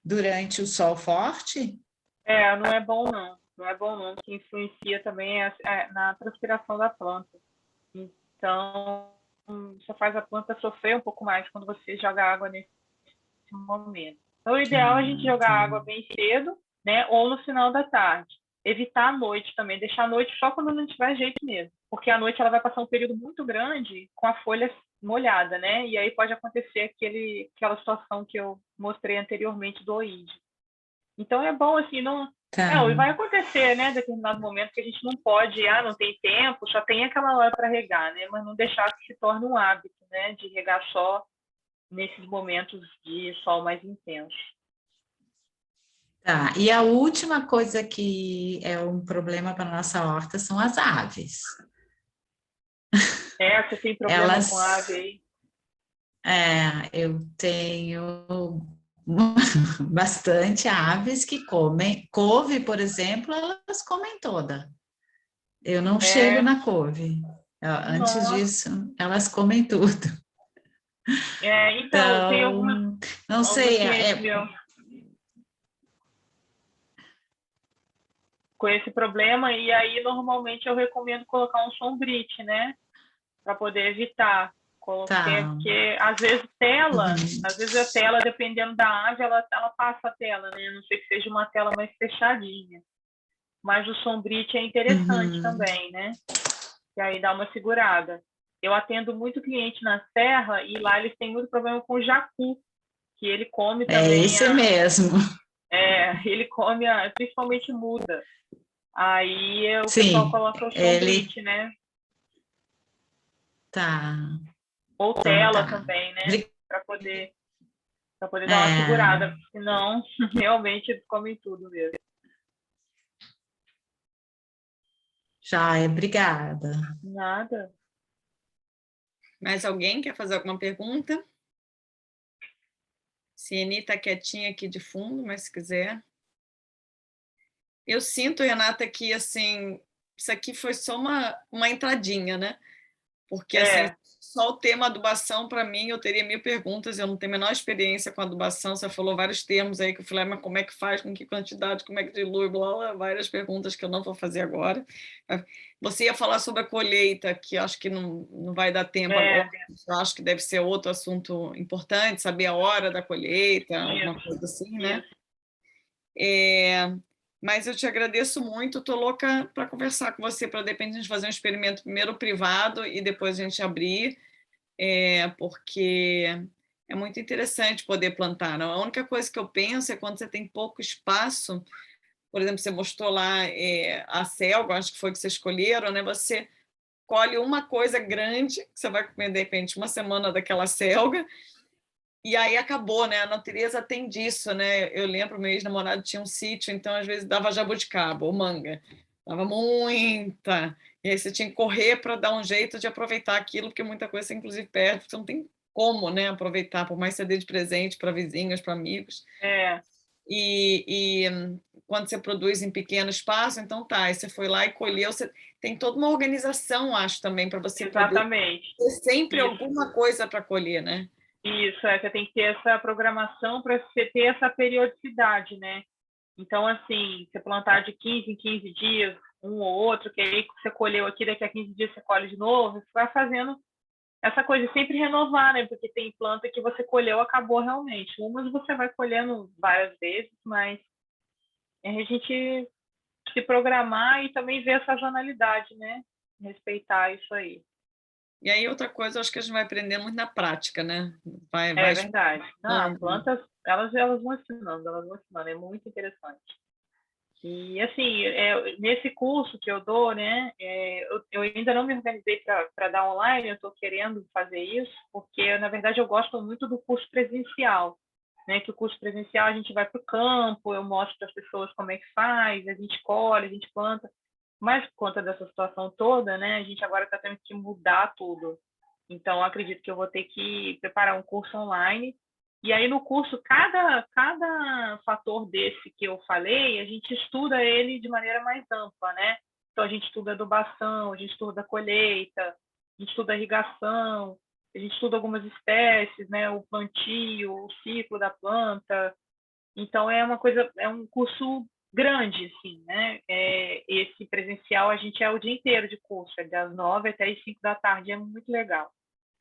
durante o sol forte? Não é bom não. Não é bom não, que influencia também na transpiração da planta. Então, só faz a planta sofrer um pouco mais quando você joga água nesse momento. Então, o ideal é a gente jogar água bem cedo, né? Ou no final da tarde. Evitar a noite também, deixar a noite só quando não tiver jeito mesmo. Porque a noite ela vai passar um período muito grande com a folha molhada, né? E aí pode acontecer aquela situação que eu mostrei anteriormente do oídio. Então é bom assim, não... e vai acontecer, né, em determinado momento que a gente não pode, não tem tempo, só tem aquela hora para regar, né? Mas não deixar que se torne um hábito, né, de regar só nesses momentos de sol mais intenso. Tá, e a última coisa que é um problema para a nossa horta são as aves. Você tem problema com ave aí? Eu tenho bastante aves que comem. Couve, por exemplo, elas comem toda. Eu não chego na couve. Antes disso, elas comem tudo. Então, tem não sei. Com esse problema, e aí normalmente eu recomendo colocar um sombrite, né? Para poder evitar. Porque às vezes a tela, dependendo da ave, ela passa a tela, né? A não sei que seja uma tela mais fechadinha. Mas o sombrite é interessante também, né? Que aí dá uma segurada. Eu atendo muito cliente na serra e lá eles têm muito problema com o jacu, que ele come também. É esse mesmo. Ele come principalmente muda. Aí o pessoal coloca o sombrite, né? Tá. Ou tela também, né? Para poder dar uma segurada, senão realmente eles comem tudo mesmo. Obrigada. Nada. Mais alguém quer fazer alguma pergunta? Cieni está quietinha aqui de fundo, mas se quiser. Eu sinto, Renata, que assim, isso aqui foi só uma entradinha, né? Porque assim, só o tema adubação, para mim, eu teria 1000 perguntas, eu não tenho a menor experiência com adubação, você falou vários termos aí que eu falei, mas como é que faz, com que quantidade, como é que dilui, blá, blá, várias perguntas que eu não vou fazer agora. Você ia falar sobre a colheita, que acho que não vai dar tempo agora, eu acho que deve ser outro assunto importante, saber a hora da colheita, alguma coisa assim, né? Mas eu te agradeço muito, estou louca para conversar com você, para de repente a gente fazer um experimento primeiro privado e depois a gente abrir, porque é muito interessante poder plantar. Não? A única coisa que eu penso é quando você tem pouco espaço, por exemplo, você mostrou lá a selga, acho que foi que vocês escolheram, né? Você colhe uma coisa grande, que você vai comer, de repente, uma semana daquela selga, e aí acabou, né? A natureza tem disso, né? Eu lembro, meu ex-namorado tinha um sítio, então às vezes dava jabuticaba ou manga, dava muita, e aí você tinha que correr para dar um jeito de aproveitar aquilo, porque muita coisa você inclusive perde, porque você não tem como, né, aproveitar, por mais que você dê de presente para vizinhos, para amigos. E quando você produz em pequeno espaço, então tá, aí você foi lá e colheu, você tem toda uma organização, acho, também, para você Exatamente. poder ter sempre Isso. alguma coisa para colher, né? Isso, você tem que ter essa programação para você ter essa periodicidade, né? Então, assim, você plantar de 15 em 15 dias, um ou outro, que aí você colheu aqui, daqui a 15 dias você colhe de novo, você vai fazendo essa coisa, sempre renovar, né? Porque tem planta que você colheu, acabou realmente. Umas você vai colhendo várias vezes, mas a gente se programar e também ver a sazonalidade, né? Respeitar isso aí. E aí, outra coisa, eu acho que a gente vai aprender muito na prática, né? É verdade. Não, as plantas, elas vão ensinando, é muito interessante. E, assim, nesse curso que eu dou, né, eu ainda não me organizei para dar online, eu estou querendo fazer isso, porque, na verdade, eu gosto muito do curso presencial, né, que o curso presencial a gente vai para o campo, eu mostro para as pessoas como é que faz, a gente colhe, a gente planta, mas por conta dessa situação toda, né, a gente agora está tendo que mudar tudo. Então, acredito que eu vou ter que preparar um curso online. E aí, no curso, cada fator desse que eu falei, a gente estuda ele de maneira mais ampla, né? Então, a gente estuda adubação, a gente estuda a colheita, a gente estuda a irrigação, a gente estuda algumas espécies, né? O plantio, o ciclo da planta. Então, é um curso grande, assim, né? Esse presencial, a gente é o dia inteiro de curso, é das 9 até as 5 da tarde, é muito legal.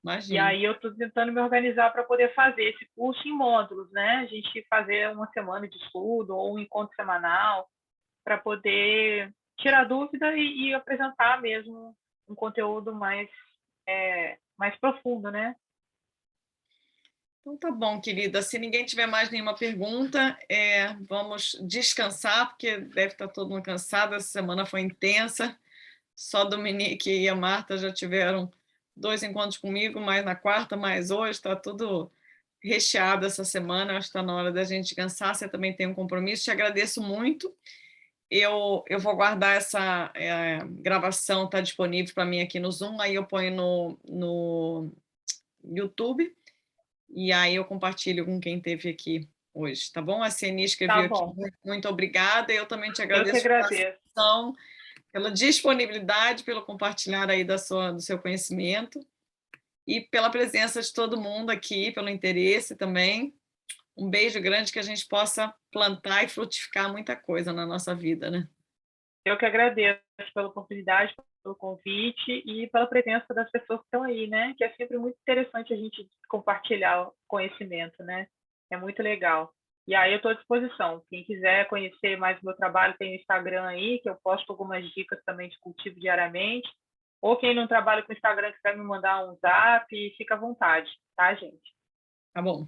Imagina. E aí eu estou tentando me organizar para poder fazer esse curso em módulos, né? A gente fazer uma semana de estudo ou um encontro semanal para poder tirar dúvida e apresentar mesmo um conteúdo mais profundo, né? Então tá bom, querida. Se ninguém tiver mais nenhuma pergunta, vamos descansar, porque deve estar todo mundo cansado. Essa semana foi intensa. Só a Dominique e a Marta já tiveram 2 encontros comigo, mais na quarta, mais hoje. Está tudo recheado essa semana. Acho que está na hora da gente descansar. Você também tem um compromisso. Te agradeço muito. Eu vou guardar essa gravação, está disponível para mim aqui no Zoom. Aí eu ponho no YouTube. E aí eu compartilho com quem esteve aqui hoje, tá bom? A Cieni escreveu aqui, muito obrigada, eu também te agradeço pela atenção, pela disponibilidade, pelo compartilhar aí do seu conhecimento e pela presença de todo mundo aqui, pelo interesse também. Um beijo grande, que a gente possa plantar e frutificar muita coisa na nossa vida, né? Eu que agradeço pela oportunidade, pelo convite e pela presença das pessoas que estão aí, né? Que é sempre muito interessante a gente compartilhar o conhecimento, né? É muito legal. E aí eu estou à disposição. Quem quiser conhecer mais o meu trabalho, tem o Instagram aí, que eu posto algumas dicas também de cultivo diariamente. Ou quem não trabalha com o Instagram, quiser me mandar um zap, fica à vontade, tá, gente? Tá bom.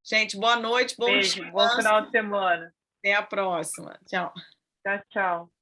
Gente, boa noite, bom beijo, descanso. bom final de semana. Até a próxima. Tchau. Tchau, tchau.